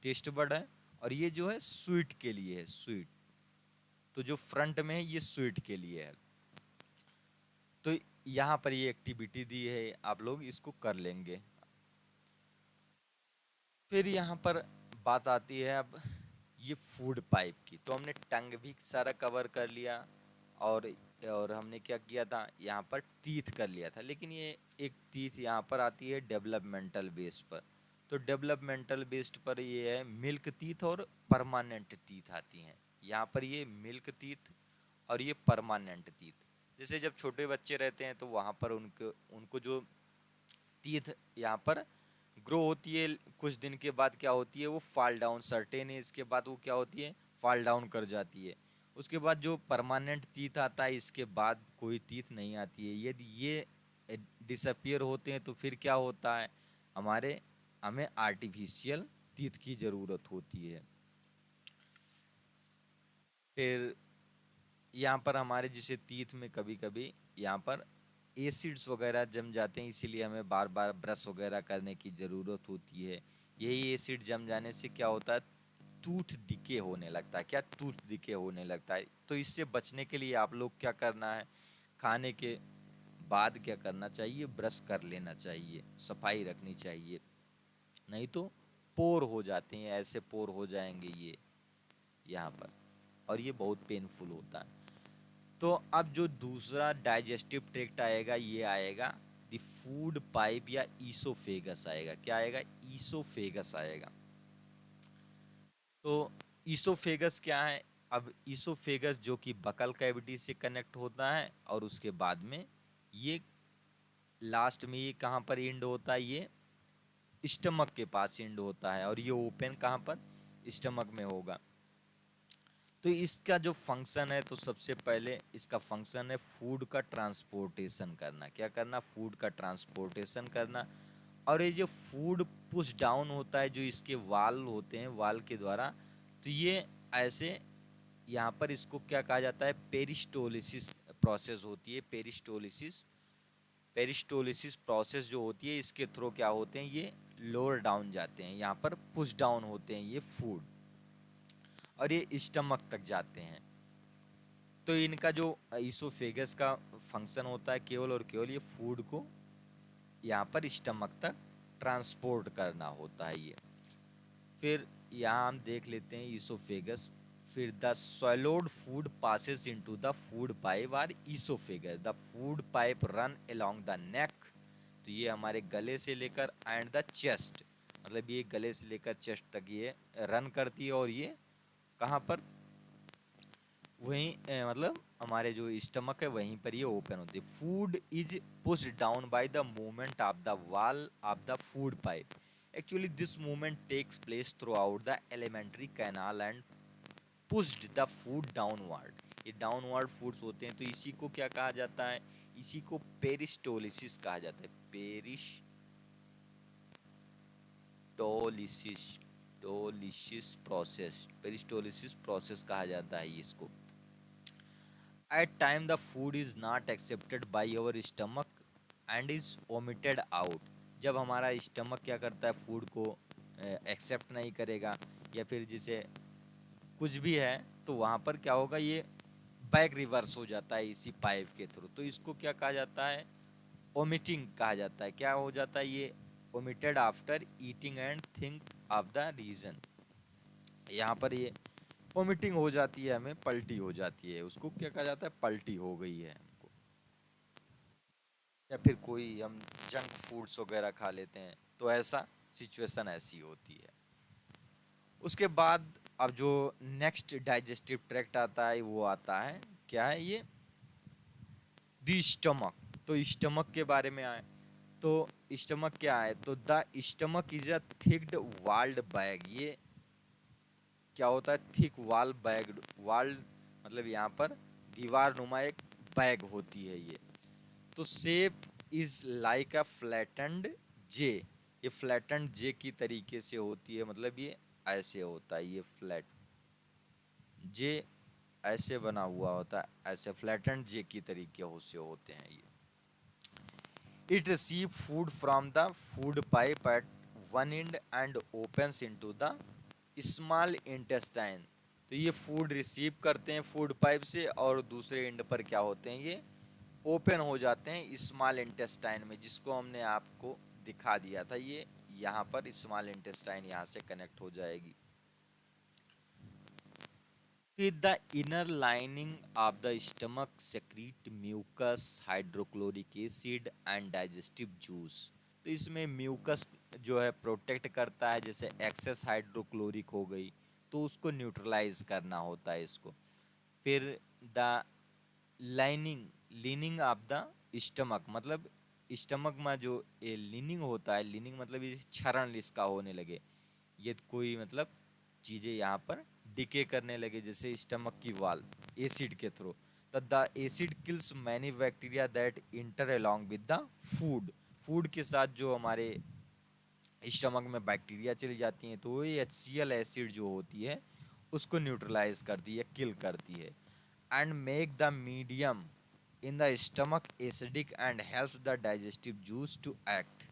टेस्ट बड है। और ये जो है स्वीट के लिए है, स्वीट, तो जो फ्रंट में है ये स्वीट के लिए है। तो यहाँ पर ये एक्टिविटी दी है, आप लोग इसको कर लेंगे। फिर यहाँ पर बात आती है अब ये फूड पाइप की। तो हमने टंग भी सारा कवर कर लिया, और हमने क्या किया था, यहाँ पर टीथ कर लिया था। लेकिन ये एक टीथ यहाँ पर आती है डेवलपमेंटल बेस पर। तो डेवलपमेंटल बेस्ड पर ये है मिल्क टीथ और परमानेंट टीथ आती हैं। यहाँ पर ये मिल्क टीथ और ये परमानेंट टीथ। जैसे जब छोटे बच्चे रहते हैं तो वहाँ पर उनको जो टीथ यहाँ पर ग्रो होती है, कुछ दिन के बाद क्या होती है, वो फॉल डाउन, सर्टेन एज के बाद वो क्या होती है, फॉल डाउन कर जाती है। उसके बाद जो परमानेंट टीथ आता है, इसके बाद कोई टीथ नहीं आती है। यदि ये डिसअपियर होते हैं तो फिर क्या होता है, हमें आर्टिफिशियल टीथ की ज़रूरत होती है। फिर यहाँ पर हमारे जैसे टीथ में कभी कभी यहाँ पर एसिड्स वगैरह जम जाते हैं, इसीलिए हमें बार बार ब्रश वगैरह करने की ज़रूरत होती है। यही एसिड जम जाने से क्या होता है, टूथ डिके होने लगता है। क्या, टूथ डिके होने लगता है। तो इससे बचने के लिए आप लोग क्या करना है, खाने के बाद क्या करना चाहिए, ब्रश कर लेना चाहिए, सफाई रखनी चाहिए, नहीं तो पोर हो जाते हैं, ऐसे पोर हो जाएंगे ये यहाँ पर, और ये बहुत पेनफुल होता है। तो अब जो दूसरा डाइजेस्टिव ट्रैक्ट आएगा, ये आएगा द फूड पाइप या ईसोफेगस आएगा। क्या आएगा, ईसोफेगस आएगा। तो ईसोफेगस क्या है, अब ईसोफेगस जो कि बकल कैविटी से कनेक्ट होता है, और उसके बाद में ये लास्ट में ये कहाँ पर एंड होता है, ये स्टमक के पास एंड होता है, और ये ओपन कहाँ पर, स्टमक में होगा। तो इसका जो फंक्शन है, तो सबसे पहले इसका फंक्शन है फूड का ट्रांसपोर्टेशन करना। क्या करना, फूड का ट्रांसपोर्टेशन करना। और ये जो फूड पुश डाउन होता है, जो इसके वाल होते हैं, वाल के द्वारा, तो ये ऐसे यहाँ पर इसको क्या कहा जाता है, पेरिस्टोलिसिस प्रोसेस होती है। पेरिस्टोलिसिस प्रोसेस जो होती है, इसके थ्रू क्या होते हैं, ये लोअर डाउन जाते हैं, यहाँ पर पुश डाउन होते हैं ये फूड, और ये स्टमक तक जाते हैं। तो इनका जो ईसोफेगस का फंक्शन होता है, केवल और केवल ये फूड को यहाँ पर स्टमक तक ट्रांसपोर्ट करना होता है ये। फिर यहाँ हम देख लेते हैं ईसोफेगस फिर the swallowed food passes into the food pipe और oesophagus, the food pipe run along the neck, तो ये हमारे गले से लेकर एंड द चेस्ट, मतलब ये गले से लेकर चेस्ट तक ये रन करती है, और ये कहाँ पर, वहीं मतलब हमारे जो स्टमक है वहीं पर ये ओपन होती है। Food is pushed down by the movement of the wall of the food pipe, actually this movement takes place throughout the alimentary canal and pushed the food downward, ये downward foods होते हैं, तो इसी को क्या कहा जाता है, इसी को पेरिस्टोलिसिस कहा जाता है, पेरिस्टोलिसिस, पेरिस्टोलिसिस प्रोसेस कहा जाता है इसको। At time the food is not accepted by our stomach and is omitted out, जब हमारा स्टमक क्या करता है, फूड को एक्सेप्ट नहीं करेगा या फिर जिसे कुछ भी है, तो वहाँ पर क्या होगा, ये बैक रिवर्स हो जाता है इसी पाइप के थ्रू, तो इसको क्या कहा जाता है, ओमिटिंग कहा जाता है। क्या हो जाता है ये, vomited after eating and think of the reason, यहाँ पर ये वोमिटिंग हो जाती है, हमें पलटी हो जाती है, उसको क्या कहा जाता है, पलटी हो गई है हमको, या फिर कोई हम जंक फूड्स वगैरह खा लेते हैं, तो ऐसा सिचुएशन ऐसी होती है। उसके बाद अब जो नेक्स्ट डाइजेस्टिव ट्रैक्ट आता है वो आता है, क्या है ये, दी स्टमक, तो स्टमक के बारे में आए, तो स्टमक क्या है, तो the stomach is a thick walled bag, ये क्या होता है, थिक वाल बैग, वाल मतलब यहाँ पर दीवार नुमा एक बैग होती है ये, तो shape is like a flattened J, ये फ्लैटेंड जे की तरीके से होती है, मतलब ये ऐसे होता है, ये फ्लैट जे ऐसे बना हुआ होता है, ऐसे फ्लैटेंड जे की तरीके से होते हैं ये। It receive food from the food pipe at one end and opens into the small intestine, तो ये फूड रिसीव करते हैं फूड पाइप से, और दूसरे एंड पर क्या होते हैं, ये ओपन हो जाते हैं स्मॉल इंटेस्टाइन में, जिसको हमने आपको दिखा दिया था, ये यहाँ पर स्मॉल इंटेस्टाइन यहाँ से कनेक्ट हो जाएगी। फिर the inner lining of the stomach secrete mucus, hydrochloric acid and digestive juice, तो इसमें म्यूकस जो है प्रोटेक्ट करता है, जैसे एक्सेस हाइड्रोक्लोरिक हो गई तो उसको न्यूट्रलाइज करना होता है इसको। फिर the lining, leaning of the stomach, मतलब स्टमक में जो ये लीनिंग होता है, लीनिंग मतलब ये क्षरण इसका होने लगे, ये कोई मतलब चीज़ें यहाँ पर डिके करने लगे, जैसे स्टमक की वाल एसिड के थ्रू, तो the acid kills many bacteria that inter along with the food, food के साथ जो हमारे स्टमक में बैक्टीरिया चली जाती हैं, तो वो HCl एसिड जो होती है उसको न्यूट्रलाइज करती है, किल करती है, and make the medium in the stomach acidic and helps the digestive juice to act.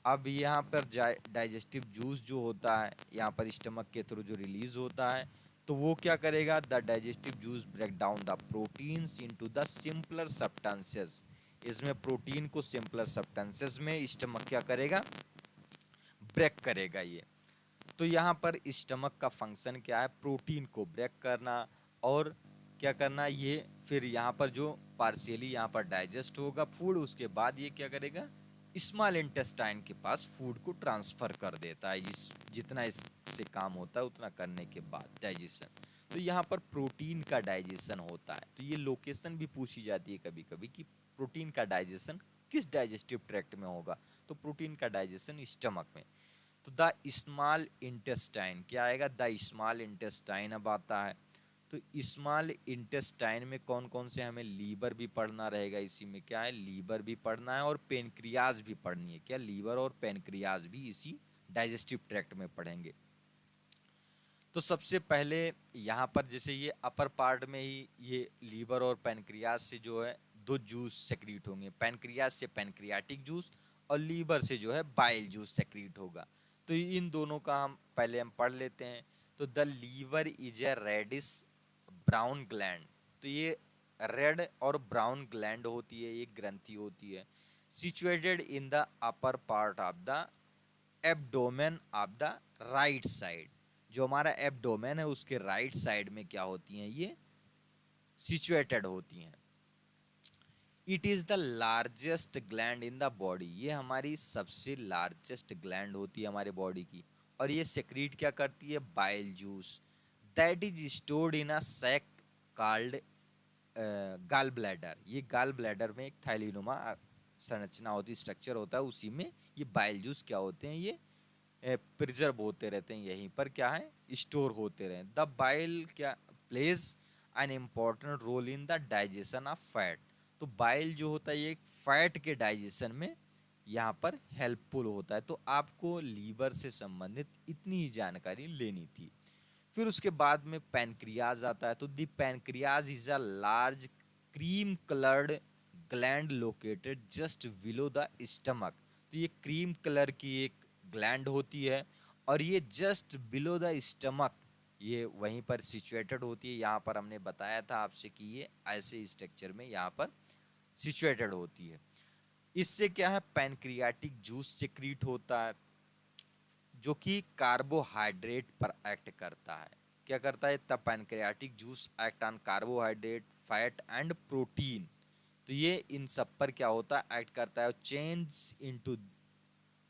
अब यहाँ पर डाइजेस्टिव जूस जो होता है यहाँ पर स्टमक के थ्रू जो रिलीज होता है, तो वो क्या करेगा, the digestive juice break down the proteins into the simpler substances, इसमें प्रोटीन को सिंपलर सब्सटेंसेस में स्टमक क्या करेगा, ब्रेक करेगा ये। तो यहाँ पर स्टमक का फंक्शन क्या है, प्रोटीन को ब्रेक करना और क्या करना ये, फिर यहाँ पर जो पार्शियली यहाँ पर डाइजेस्ट होगा फूड, उसके बाद ये क्या करेगा, स्मॉल इंटेस्टाइन के पास फूड को ट्रांसफर कर देता है, जितना इससे काम होता है उतना करने के बाद डाइजेशन, तो यहाँ पर प्रोटीन का डाइजेशन होता है। तो ये लोकेशन भी पूछी जाती है कभी कभी कि प्रोटीन का डाइजेशन किस डाइजेस्टिव ट्रैक्ट में होगा, तो प्रोटीन का डाइजेशन स्टमक में। तो द स्मॉल इंटेस्टाइन क्या आएगा, द स्मॉल इंटेस्टाइन अब आता है, तो स्मॉल इंटेस्टाइन में कौन कौन से, हमें लीवर भी पढ़ना रहेगा, इसी में क्या है, लीवर भी पढ़ना है और पेनक्रियाज भी पढ़नी है, क्या लीवर और पेनक्रियाज भी इसी डाइजेस्टिव ट्रैक्ट में पढ़ेंगे। तो सबसे पहले यहाँ पर जैसे ये अपर पार्ट में ही ये लीवर और पेनक्रियाज से जो है दो जूस सेक्रीट होंगे, पेनक्रियाज से पेनक्रियाटिक जूस और लीवर से जो है बाइल जूस सेक्रीट होगा, तो इन दोनों का हम पढ़ लेते हैं। तो the liver is a reddish brown gland, तो ये रेड और ब्राउन ग्लैंड होती है, एक ग्रंथि होती है, situated in the upper part of the abdomen of the right side, जो हमारा एब्डोमेन है उसके राइट साइड में क्या होती हैं, ये सिचुएटेड होती हैं। It is the largest gland in the body, ये हमारी सबसे लार्जेस्ट ग्लैंड होती है हमारे बॉडी की। और ये सेक्रीट क्या करती है, bile juice that is stored in a sac called gall bladder. ये गाल ब्लैडर में एक थैलीनुमा संरचना होती है, स्ट्रक्चर होता है, उसी में ये बाइल जूस क्या होते हैं, ये प्रिजर्व होते रहते हैं, यहीं पर क्या है, स्टोर होते रहे। द बाइल क्या plays an important role in the digestion of fat. तो बाइल जो होता है ये फैट के डाइजेशन में यहाँ पर हेल्पफुल होता है। तो आपको लीवर से संबंधित इतनी ही जानकारी लेनी थी। फिर उसके बाद में पैनक्रियाज आता है। तो the pancreas is a large cream coloured gland located just below the stomach. तो ये क्रीम कलर की एक ग्लैंड होती है और ये जस्ट बिलो द स्टमक, ये वहीं पर सिचुएटेड होती है। यहाँ पर हमने बताया था आपसे कि ये ऐसे स्ट्रक्चर में यहाँ पर सिचुएटेड होती है। इससे क्या है, पैनक्रियाटिक जूस सिक्रीट होता है जो कि कार्बोहाइड्रेट पर एक्ट करता है। क्या करता है, the pancreatic juice act on carbohydrate, fat and protein. तो ये इन सब पर क्या होता है, एक्ट करता है, चेंज इनटू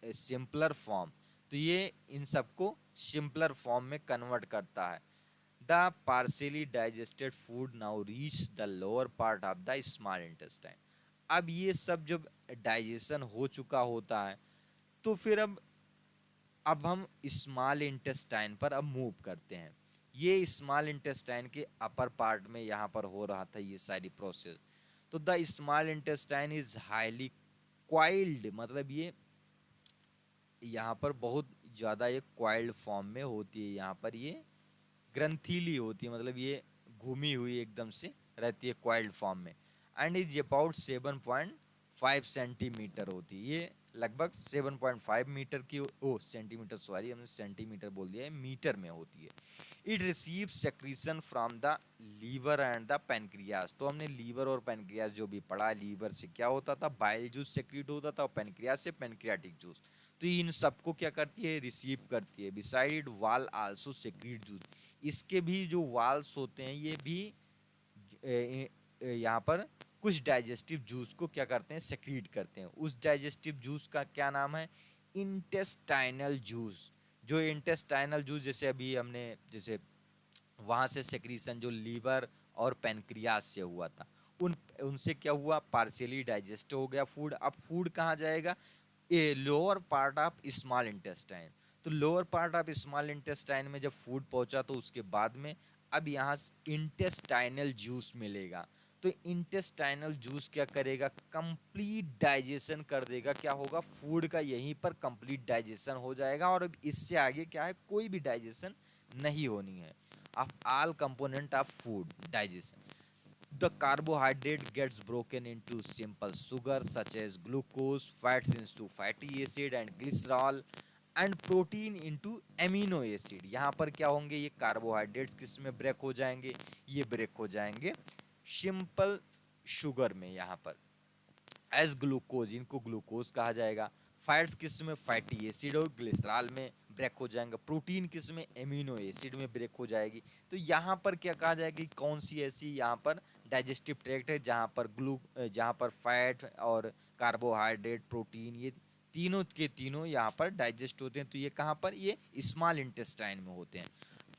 सिंपलर फॉर्म। तो ये इन सबको सिंपलर फॉर्म में कन्वर्ट करता है। The partially digested food now reach the lower part of the small intestine. अब ये सब जब डाइजेशन हो चुका होता है तो फिर अब हम स्मॉल इंटेस्टाइन पर अब मूव करते हैं। ये स्मॉल इंटेस्टाइन के अपर पार्ट में यहाँ पर हो रहा था ये सारी प्रोसेस। तो the small intestine is highly coiled, मतलब ये यहाँ पर बहुत ज़्यादा ये क्वाइल्ड फॉर्म में होती है। यहाँ पर ये ग्रंथीली होती है, मतलब ये घूमी हुई एकदम से रहती है क्वाइल्ड फॉर्म में। एंड इज अबाउट 7.5 सेंटीमीटर होती है। ये लगभग 7.5 मीटर की, ओ सेंटीमीटर, सॉरी हमने सेंटीमीटर बोल दिया है, मीटर में होती है। It receive secretion from the liver and the pancreas. तो हमने लीवर और पैनक्रियाज जो भी पढ़ा, लीवर से क्या होता था, बाइल जूस सेक्रीट होता था, और पैनक्रियाज से पैनक्रियाटिक जूस। तो इन सबको क्या करती है, रिसीव करती है। बिसाइड वाल आल्सो सेक्रीट जूस, इसके भी जो वाल्स होते हैं ये भी यहाँ पर कुछ डाइजेस्टिव जूस को क्या करते हैं, सेक्रीट करते हैं। उस डाइजेस्टिव जूस का क्या नाम है, इंटेस्टाइनल जूस। जो इंटेस्टाइनल जूस, जैसे अभी हमने जैसे वहाँ से सेक्रीशन जो लीवर और पैनक्रियाज से हुआ था, उनसे क्या हुआ, पार्शियली डाइजेस्ट हो गया फूड। अब फूड कहाँ जाएगा, a lower part of small intestine. तो lower part of small intestine में जब फूड पहुंचा तो उसके बाद में अब यहाँ इंटेस्टाइनल जूस मिलेगा। तो इंटेस्टाइनल जूस क्या करेगा, कंप्लीट डाइजेशन कर देगा। क्या होगा, फूड का यहीं पर कंप्लीट डाइजेशन हो जाएगा और अब इससे आगे क्या है, कोई भी डाइजेशन नहीं होनी है of all component of food digestion. The carbohydrate gets broken into simple sugar such as glucose, fats into fatty acid and glycerol and protein into amino acid। यहाँ पर क्या होंगे, ये कार्बोहाइड्रेट्स किस में ब्रेक हो जाएंगे, ये ब्रेक हो जाएंगे सिंपल शुगर में यहाँ पर, एज ग्लूकोज, इनको ग्लूकोज कहा जाएगा। फैट्स किस में, फैटी एसिड और ग्लिसरॉल में ब्रेक हो जाएंगे। प्रोटीन किस में, एमिनो एसिड में ब्रेक हो जाएगी। तो यहाँ पर क्या कहा जाएगा कि कौन सी ऐसी यहाँ पर डाइजेस्टिव ट्रैक्ट है जहाँ पर फैट और कार्बोहाइड्रेट, प्रोटीन, ये तीनों के तीनों यहाँ पर डाइजेस्ट होते हैं। तो ये कहाँ पर, ये स्मॉल इंटेस्टाइन में होते हैं।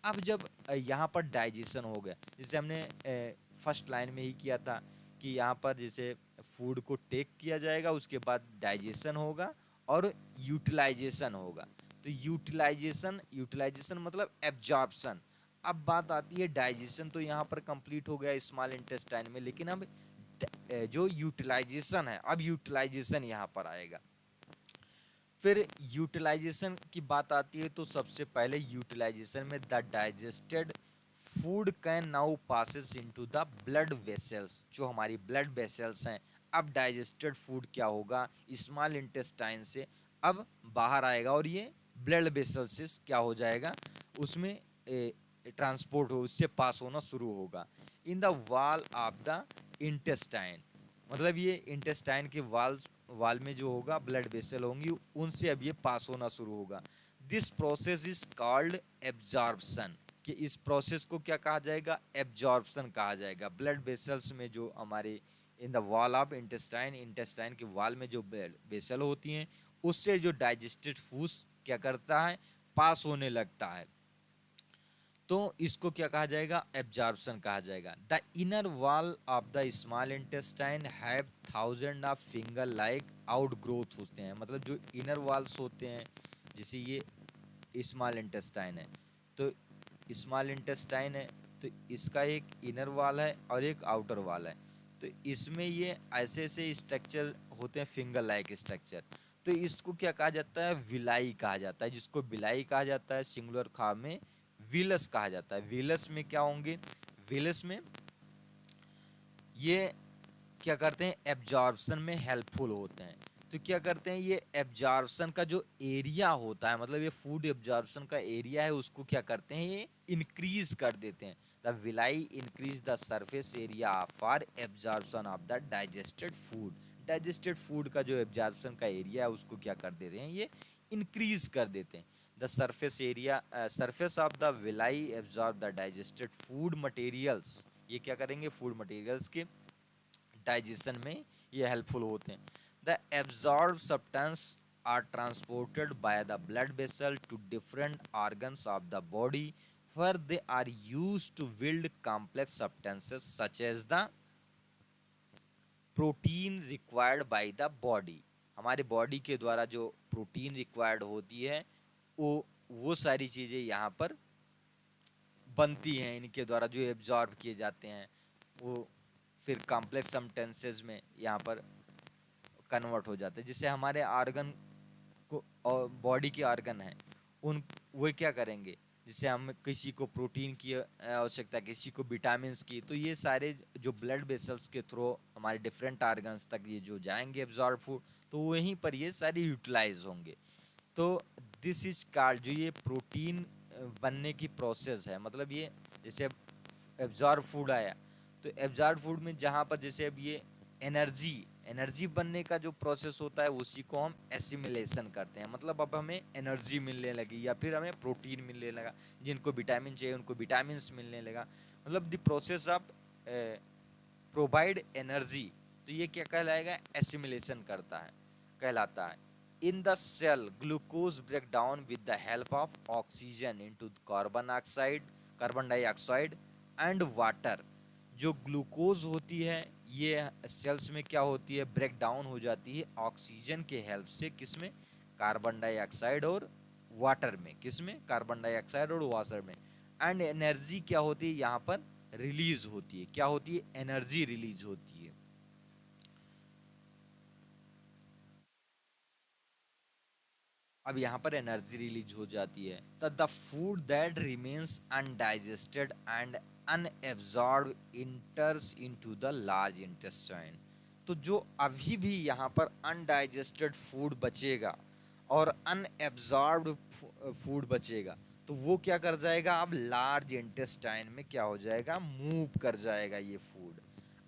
अब जब यहाँ पर डाइजेशन हो गया, जैसे हमने फर्स्ट लाइन में ही किया था कि यहाँ पर जैसे फूड को टेक किया जाएगा, उसके बाद डाइजेशन होगा और यूटिलाइजेशन होगा। तो यूटिलाइजेशन मतलब एब्जॉर्प्शन। अब बात आती है डाइजेशन, तो यहाँ पर कंप्लीट हो गया स्मॉल इंटेस्टाइन में, लेकिन अब जो यूटिलाइजेशन है, अब यूटिलाइजेशन यहाँ पर आएगा। फिर यूटिलाइजेशन की बात आती है तो सबसे पहले यूटिलाइजेशन में the digested food can now passes into the blood vessels. जो हमारी ब्लड वेसल्स हैं, अब डाइजेस्टेड फूड क्या होगा, स्मॉल इंटेस्टाइन से अब बाहर आएगा और ये ब्लड वेसल से क्या हो जाएगा, उसमें ट्रांसपोर्ट हो, उससे पास होना शुरू होगा। In the wall of the intestine, मतलब ये इंटेस्टाइन के वाल में जो होगा ब्लड वेसल होंगी, उनसे अब ये पास होना शुरू होगा। This process is called absorption, कि इस प्रोसेस को क्या कहा जाएगा, एब्जॉर्प्शन कहा जाएगा। ब्लड वेसल्स में जो हमारे in the wall of intestine, intestine के वॉल में जो ब्लड वेसल होती हैं, उससे जो डाइजेस्टेड फूड्स क्या करता है, पास होने लगता है, तो इसको क्या कहा जाएगा, एब्जॉर्प्शन कहा जाएगा। The inner wall of the small intestine have thousand of finger like out growth होते हैं, मतलब जो इनर वॉल्स होते हैं, जैसे ये स्मॉल इंटेस्टाइन है, तो स्मॉल इंटेस्टाइन है तो इसका एक इनर वॉल है और एक आउटर वॉल है, तो इसमें ये ऐसे ऐसे स्ट्रक्चर होते हैं, फिंगर लाइक स्ट्रक्चर, तो इसको क्या कहा जाता है, विलाई कहा जाता है, जिसको विलाई कहा जाता है, सिंगुलर खा में विलस कहा जाता है। विलस में क्या होंगे, विलस में ये क्या करते हैं, एब्जॉर्प्शन में हेल्पफुल होते हैं। तो क्या करते हैं, ये एब्जॉर्प्शन का जो एरिया होता है, मतलब ये फूड एब्जॉर्प्शन का एरिया है, उसको क्या करते हैं, ये इंक्रीज कर देते हैं। The villi increase the surface area for absorption of the digested food, digested food का जो एब्जॉर्प्शन का एरिया है उसको क्या कर देते हैं, ये इंक्रीज कर देते हैं। The surface area, surface of the villi absorb the digested food materials, ये क्या करेंगे, फूड मटेरियल्स के डाइजेशन में ये हेल्पफुल होते हैं। The absorb substance are transported by the blood vessel to different organs of the body where they are used to build complex substances such as the protein required by the body। हमारे body के द्वारा जो protein required होती है वो सारी चीज़ें यहाँ पर बनती हैं, इनके द्वारा जो एब्जॉर्ब किए जाते हैं वो फिर कॉम्प्लेक्स सब्सटेंसेस में यहाँ पर कन्वर्ट हो जाते हैं, जिससे हमारे आर्गन को और बॉडी के आर्गन हैं उन वो क्या करेंगे, जिससे हम किसी को प्रोटीन की आवश्यकता, किसी को विटामिन्स की, तो ये सारे जो ब्लड वेसल्स के थ्रू हमारे डिफरेंट आर्गन्स तक ये जो जाएंगे एब्जॉर्ब फूड, तो वहीं पर ये सारे यूटिलाइज होंगे। तो दिस इज कॉल्ड, जो ये प्रोटीन बनने की प्रोसेस है, मतलब ये जैसे एब्जॉर्ब फूड आया, तो एब्जॉर्ब फूड में जहाँ पर जैसे अब ये एनर्जी बनने का जो प्रोसेस होता है उसी को हम एसिमिलेशन करते हैं, मतलब अब हमें एनर्जी मिलने लगी या फिर हमें प्रोटीन मिलने लगा, जिनको विटामिन चाहिए उनको विटामिन मिलने लगा, मतलब the process of provide energy, तो ये क्या कहलाएगा, एसिमिलेशन करता है, कहलाता है। In the cell glucose break down with the help of oxygen into carbon dioxide and water. जो ग्लूकोज होती है ये सेल्स में क्या होती है, ब्रेक डाउन हो जाती है ऑक्सीजन के हेल्प से, किसमें, कार्बन डाइऑक्साइड और वाटर में, किसमें, कार्बन डाइऑक्साइड और वाटर में। एंड एनर्जी क्या होती है यहाँ पर, रिलीज होती है, क्या होती है, एनर्जी रिलीज होती है। अब यहाँ पर एनर्जी रिलीज हो जाती है। The food that remains undigested and unabsorbed इंटर्स into the large intestine. तो जो अभी भी यहाँ पर अनडाइजेस्टेड फूड बचेगा और अनएब्जॉर्ब्ड फूड बचेगा, तो वो क्या कर जाएगा, अब लार्ज इंटेस्टाइन में क्या हो जाएगा, मूव कर जाएगा ये फूड।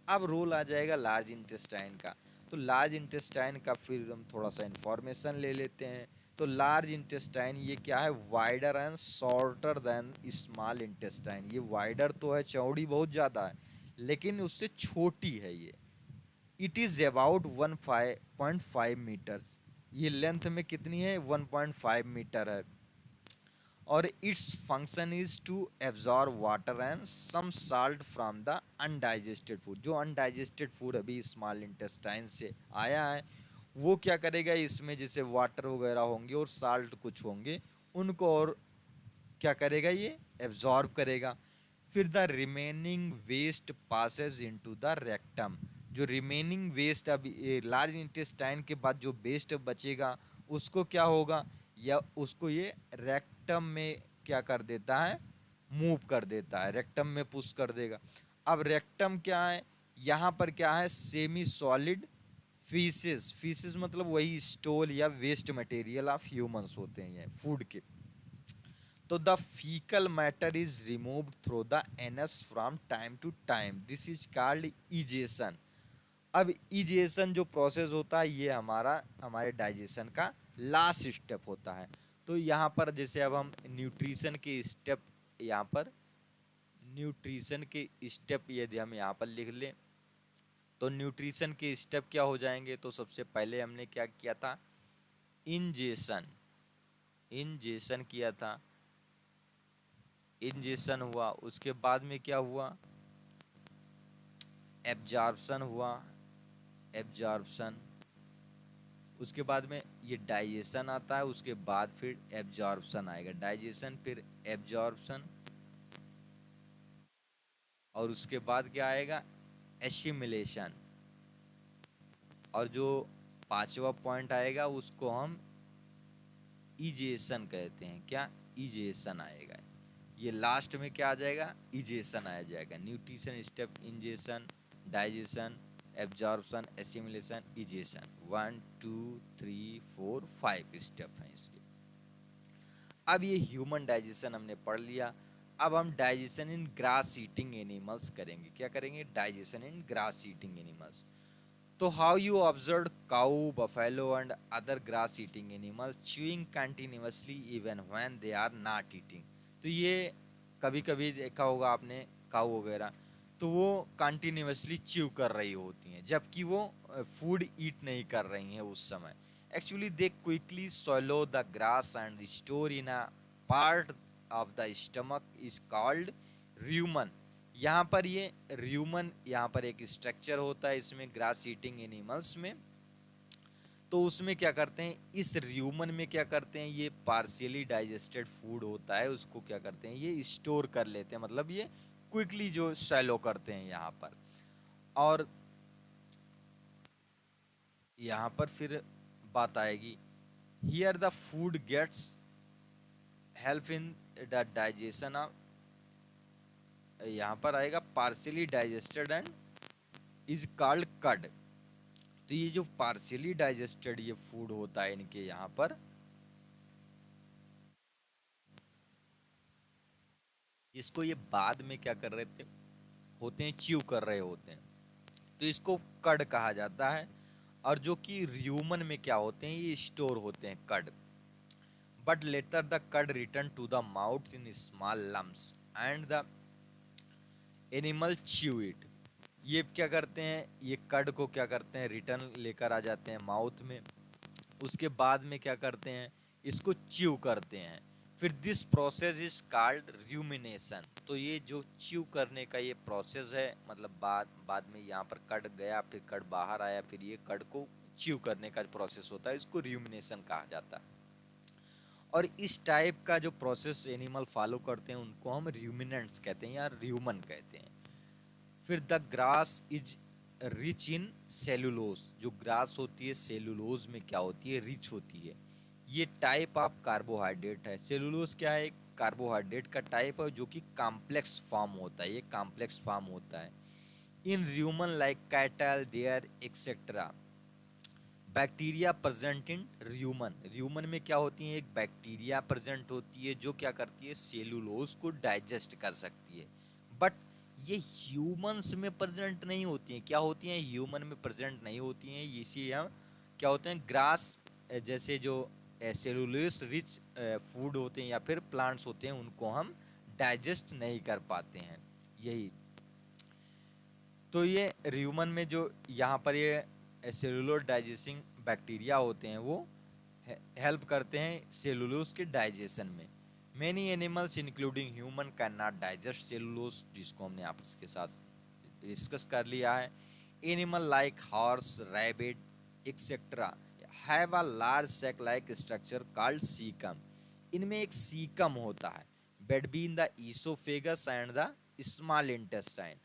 अब रोल आ जाएगा लार्ज इंटेस्टाइन का। तो लार्ज इंटेस्टाइन का फिर हम थोड़ा सा इंफॉर्मेशन ले लेते हैं। तो लार्ज इंटेस्टाइन ये क्या है, wider and shorter than small intestine. ये वाइडर तो है, चौड़ी बहुत ज़्यादा है, लेकिन उससे छोटी है ये। इट इज़ अबाउट 1.5 मीटर्स, ये लेंथ में कितनी है, 1.5 मीटर है। और its function is to absorb water and some salt from the undigested food. जो अनडाइजेस्टेड फूड अभी स्मॉल इंटेस्टाइन से आया है वो क्या करेगा, इसमें जैसे वाटर वगैरह होंगे और साल्ट कुछ होंगे, उनको और क्या करेगा, ये एब्जॉर्ब करेगा। फिर the remaining waste passes into the rectum. जो रिमेनिंग वेस्ट, अब लार्ज इंटेस्टाइन के बाद जो वेस्ट बचेगा उसको क्या होगा, या उसको ये रेक्टम में क्या कर देता है, मूव कर देता है, रेक्टम में पुश कर देगा। अब रेक्टम क्या है, यहाँ पर क्या है, सेमी सॉलिड फीसेस। फीसेस मतलब वही स्टोल या वेस्ट मटेरियल ऑफ ह्यूमंस होते हैं ये फूड के। तो the faecal matter is removed through the anus from time to time, this is called egestion. अब इजेशन जो प्रोसेस होता है ये हमारे डाइजेशन का लास्ट स्टेप होता है। तो यहाँ पर जैसे अब हम न्यूट्रिशन के स्टेप, यहाँ पर न्यूट्रिशन के स्टेप यदि हम यहाँ पर लिख लें तो न्यूट्रिशन के स्टेप क्या हो जाएंगे। तो सबसे पहले हमने क्या किया था, इंजेशन, इंजेशन किया था, इंजेशन हुआ, उसके बाद में क्या हुआ, एब्जॉर्प्शन हुआ, एब्जॉर्प्शन, उसके बाद में ये डाइजेशन आता है, उसके बाद फिर एब्जॉर्प्शन आएगा, डाइजेशन फिर एब्जॉर्प्शन, और उसके बाद क्या आएगा, एसिमिलेशन, और जो पांचवा पॉइंट आएगा उसको हम इजेशन कहते हैं। क्या, इजेशन आएगा। ये लास्ट में क्या आ जाएगा, इजेशन आ जाएगा। Nutrition step, ingestion, digestion, absorption, assimilation, egestion, 1 2 3 4 5 step हैं इसके। अब ये ह्यूमन डाइजेशन हमने पढ़ लिया। अब हम digestion in grass eating animals करेंगे। क्या करेंगे, digestion in grass eating animals. तो how you observe cow, buffalo and other grass eating animals chewing continuously even when they are not eating. तो ये कभी कभी देखा होगा आपने, काऊ वगैरह, तो वो कंटिन्यूअसली च्यू कर रही होती हैं जबकि वो फूड ईट नहीं कर रही हैं उस समय। Actually they quickly swallow the grass and store in a part of the stomach is called rumen। यहाँ पर ये rumen, यहाँ पर एक स्ट्रक्चर होता है इसमें ग्रास ईटिंग एनिमल्स में। तो उसमें क्या करते हैं, इस rumen में क्या करते हैं, ये पार्शियली डाइजेस्टेड फूड होता है, उसको क्या करते हैं, ये स्टोर कर लेते हैं, मतलब ये क्विकली जो शैलो करते हैं यहाँ पर। और यहाँ पर फिर बात आएगी, here the food gets help in the digestion of, यहाँ पर आएगा partially digested and is called cud. तो ये जो पार्शियली डाइजेस्टेड ये फूड होता है इनके यहाँ पर, इसको ये बाद में क्या कर रहे थे होते हैं, च्यू कर रहे होते हैं, तो इसको कड कहा जाता है। और जो कि र्यूमन में क्या होते हैं, ये स्टोर होते हैं cud. But later the cud return to the mouth in small lumps and the animal chew it. ये क्या करते हैं, ये कड को क्या करते हैं, रिटर्न लेकर आ जाते हैं माउथ में, उसके बाद में क्या करते हैं, इसको च्यू करते हैं। फिर this process is called rumination. तो ये जो च्यू करने का ये प्रोसेस है, मतलब बाद में यहाँ पर कड गया, फिर कड बाहर आया, फिर ये कड को च्यू करने का प्रोसेस होता है, इसको र्यूमिनेशन कहा जाता है। और इस टाइप का जो प्रोसेस एनिमल फॉलो करते हैं उनको हम र्यूमिनेंट्स कहते हैं या र्यूमन कहते हैं। फिर the grass is rich in cellulose. जो ग्रास होती है सेलुलोज में क्या होती है, रिच होती है। ये टाइप ऑफ कार्बोहाइड्रेट है। सेलुलोज क्या है, कार्बोहाइड्रेट का टाइप है जो कि कॉम्प्लेक्स फॉर्म होता है, ये कॉम्प्लेक्स फॉर्म होता है। In human like cattle, deer etcetera bacteria present in human. Human में क्या होती है, एक बैक्टीरिया प्रेजेंट होती है जो क्या करती है, सेलुलोज को डाइजेस्ट कर सकती है। बट ये ह्यूमंस में प्रेजेंट नहीं होती हैं। क्या होती हैं, ह्यूमन में प्रेजेंट नहीं होती हैं। इसी हम क्या होते हैं, ग्रास जैसे जो सेलुलोज रिच फूड होते हैं या फिर प्लांट्स होते हैं, उनको हम डाइजेस्ट नहीं कर पाते हैं। यही तो ये ह्यूमन में जो यहाँ पर ये सेलुलोज डाइजेस्टिंग बैक्टीरिया होते हैं वो हेल्प करते हैं सेलुलोज के डाइजेशन में। Many animals including human can not digest cellulose, जिसको हमने आपके साथ डिस्कस कर लिया है। Animal like horse, rabbit etcetera have a large sac like structure called caecum. इनमें एक सीकम होता है between the oesophagus and the small intestine.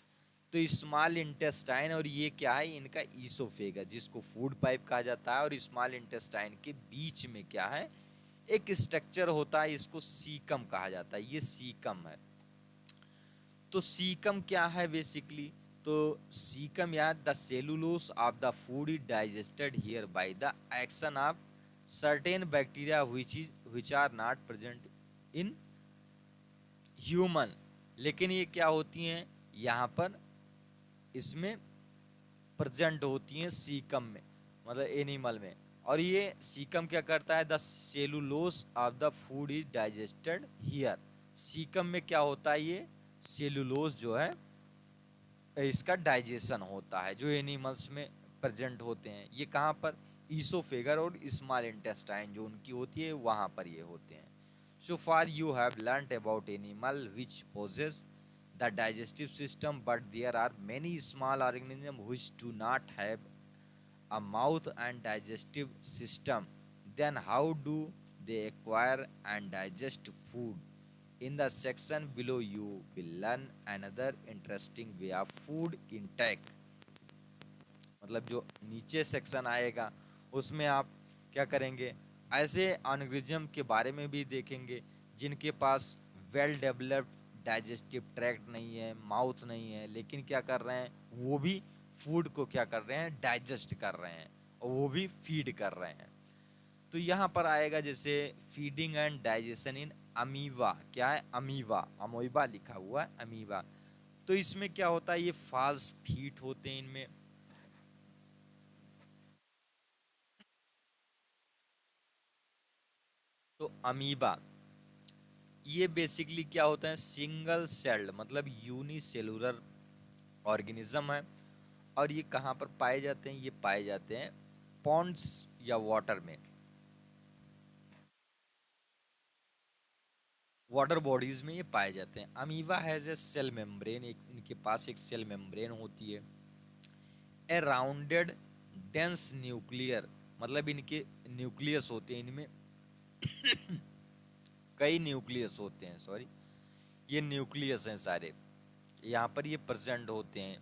तो स्मॉल इंटेस्टाइन और ये क्या है, इनका ईसोफेगस, जिसको फूड पाइप कहा जाता है, और स्मॉल इंटेस्टाइन के बीच में क्या है, एक स्ट्रक्चर होता है, इसको सीकम कहा जाता है। ये सीकम है। तो सीकम क्या है बेसिकली, तो सीकम या the cellulose of the food is digested here by the action of certain bacteria which are not present in human. लेकिन ये क्या होती हैं, यहाँ पर इसमें प्रेजेंट होती हैं सीकम में, मतलब एनिमल में। और ये सीकम क्या करता है, the cellulose of the food is digested here. Caecum में क्या होता है, ये सेलुलोज जो है इसका डाइजेशन होता है, जो एनिमल्स में प्रेजेंट होते हैं। ये कहाँ पर, ईसोफेगर और स्मॉल इंटेस्टाइन जो उनकी होती है वहाँ पर ये होते हैं। So far you have learned about animal which possess the digestive system, but there are many small organism which do not have a mouth and digestive system. Then how do they acquire and digest food? In the section below you will learn another interesting way of food intake. मतलब जो नीचे section आएगा उसमें आप क्या करेंगे, ऐसे organism के बारे में भी देखेंगे जिनके पास वेल डेवलप्ड डाइजेस्टिव ट्रैक्ट नहीं है, माउथ नहीं है, लेकिन क्या कर रहे हैं, वो भी फूड को क्या कर रहे हैं, डाइजेस्ट कर रहे हैं और वो भी फीड कर रहे हैं। तो यहाँ पर आएगा जैसे feeding and digestion in amoeba. क्या है, अमीबा, अमोइबा लिखा हुआ है, अमीबा। तो इसमें क्या होता है, ये फॉल्स फीट होते हैं इनमें। तो अमीबा ये बेसिकली क्या होता है, सिंगल सेल्ड मतलब यूनिसेलुलर ऑर्गेनिज्म है। और ये कहाँ पर पाए जाते हैं, ये पाए जाते हैं पॉन्ड्स या वाटर में, वाटर बॉडीज में ये पाए जाते हैं। Amoeba has a cell membrane, एक इनके पास एक सेल मेम्ब्रेन होती है। ए राउंडेड डेंस न्यूक्लियर मतलब इनके न्यूक्लियस होते हैं, इनमें कई न्यूक्लियस होते हैं, सॉरी ये न्यूक्लियस हैं सारे, यहाँ पर ये प्रेजेंट होते हैं।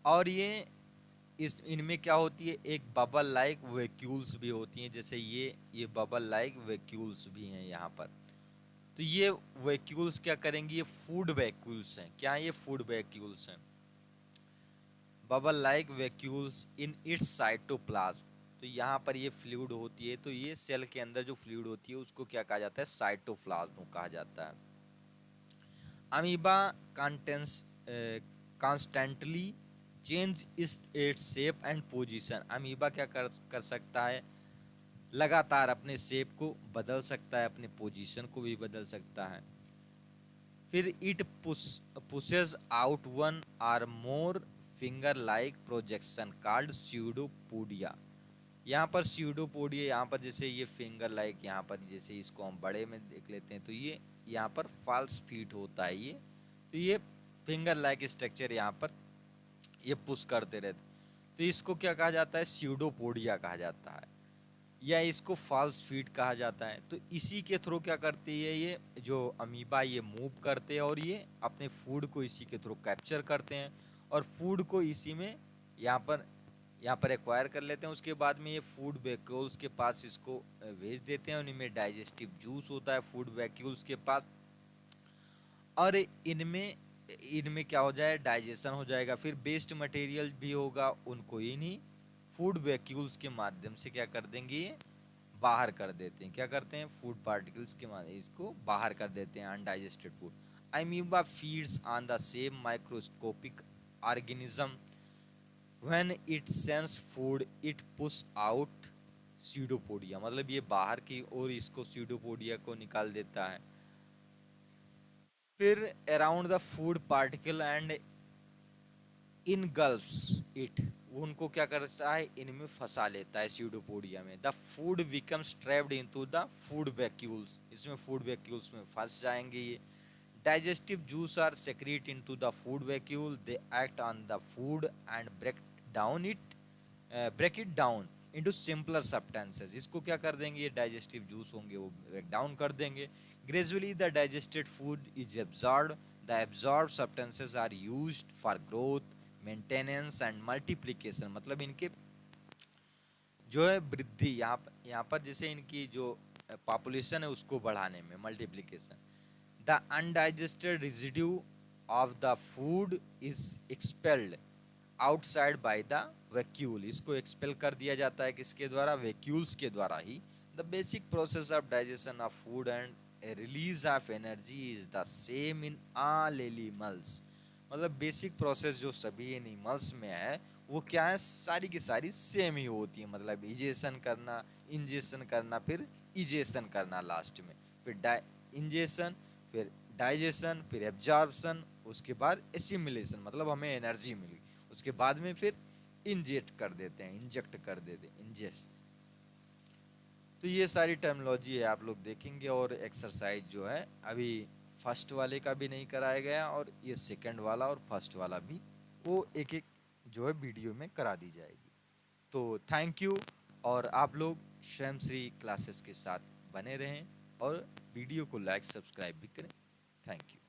और ये इस इनमें क्या होती है, एक बबल लाइक वैक्यूल्स भी होती हैं, जैसे ये बबल लाइक वैक्यूल्स भी हैं यहाँ पर। तो ये वैक्यूल्स क्या करेंगे, ये फूड वैक्यूल्स हैं। क्या ये फूड वैक्यूल्स हैं, bubble like vacuoles in its cytoplasm. तो यहाँ पर ये फ्लूइड होती है, तो ये सेल के अंदर जो फ्लूइड होती है उसको क्या कहा जाता है, साइटोप्लाज्म कहा जाता है। Amoeba contains constantly change its shape and position. Amoeba क्या कर सकता है, लगातार अपने शेप को बदल सकता है, अपने पोजीशन को भी बदल सकता है। फिर it pushes out one or more finger like projection called pseudopodia. यहाँ पर स्यूडोपोडिया, यहाँ पर जैसे ये फिंगर लाइक, यहाँ पर जैसे इसको हम बड़े में देख लेते हैं तो ये यहाँ पर फॉल्स फीट होता है ये। तो ये फिंगर लाइक स्ट्रक्चर यहाँ पर ये पुश करते रहते, तो इसको क्या कहा जाता है, स्यूडोपोडिया कहा जाता है, या इसको फॉल्स फीट कहा जाता है। तो इसी के थ्रू क्या करती है, ये जो अमीबा ये मूव करते हैं और ये अपने फूड को इसी के थ्रू कैप्चर करते हैं और फूड को इसी में यहाँ पर एक्वायर कर लेते हैं। उसके बाद में ये फूड वैक्यूल्स के पास इसको भेज देते हैं, उनमें डाइजेस्टिव जूस होता है फूड वैक्यूल्स के पास, और इनमें इनमें क्या हो जाए, डाइजेशन हो जाएगा। फिर वेस्ट मटेरियल भी होगा, उनको इन्हीं फूड वैक्यूल्स के माध्यम से क्या कर देंगे, ये बाहर कर देते हैं। क्या करते हैं, फूड पार्टिकल्स के माध्यम इसको बाहर कर देते हैं undigested food. Amoeba feeds on the same microscopic organism, when it sense food it push out pseudopodia, मतलब ये बाहर की ओर इसको स्यूडोपोडिया को निकाल देता है। फिर around the food particle and engulfs it, उनको क्या करता है, इनमें फंसा लेता है स्यूडोपोडिया में। The food becomes trapped into the food vacuoles, इसमें फूड वैक्यूल्स में फंस जाएंगे ये। Digestive juice are secrete into the food vacuole, they act on the food and break it down into simpler substances. इसको क्या कर देंगे, ये डाइजेस्टिव जूस होंगे वो ब्रेक डाउन कर देंगे। Gradually the digested food is absorbed, the absorbed substances are used for growth, maintenance and multiplication, मतलब इनके जो है वृद्धि, यहाँ पर जैसे इनकी जो पॉपुलेशन है उसको बढ़ाने में, multiplication. The undigested residue of the food is expelled outside by the vacuole, इसको एक्सपेल कर दिया जाता है किसके द्वारा, वैक्यूल्स के द्वारा ही। The basic process of digestion of food and release of energy is the same in all animals, मतलब बेसिक प्रोसेस जो सभी एनिमल्स में है वो क्या है, सारी की सारी सेम ही होती है, मतलब इजेशन करना, इंजेशन करना, फिर इजेशन करना लास्ट में, फिर इंजेशन, फिर डाइजेशन, फिर एब्जॉर्प्शन, उसके बाद एसिमिलेशन, मतलब हमें एनर्जी मिली, उसके बाद में फिर इंजेक्ट कर देते हैं, इंजेक्ट कर देते हैं, इंजेस्ट। तो ये सारी टर्मिनोलॉजी है, आप लोग देखेंगे। और एक्सरसाइज जो है अभी फर्स्ट वाले का भी नहीं कराया गया, और ये सेकंड वाला और फर्स्ट वाला भी वो एक एक जो है वीडियो में करा दी जाएगी। तो थैंक यू, और आप लोग स्वयं श्री क्लासेस के साथ बने रहें और वीडियो को लाइक सब्सक्राइब भी करें। Thank you.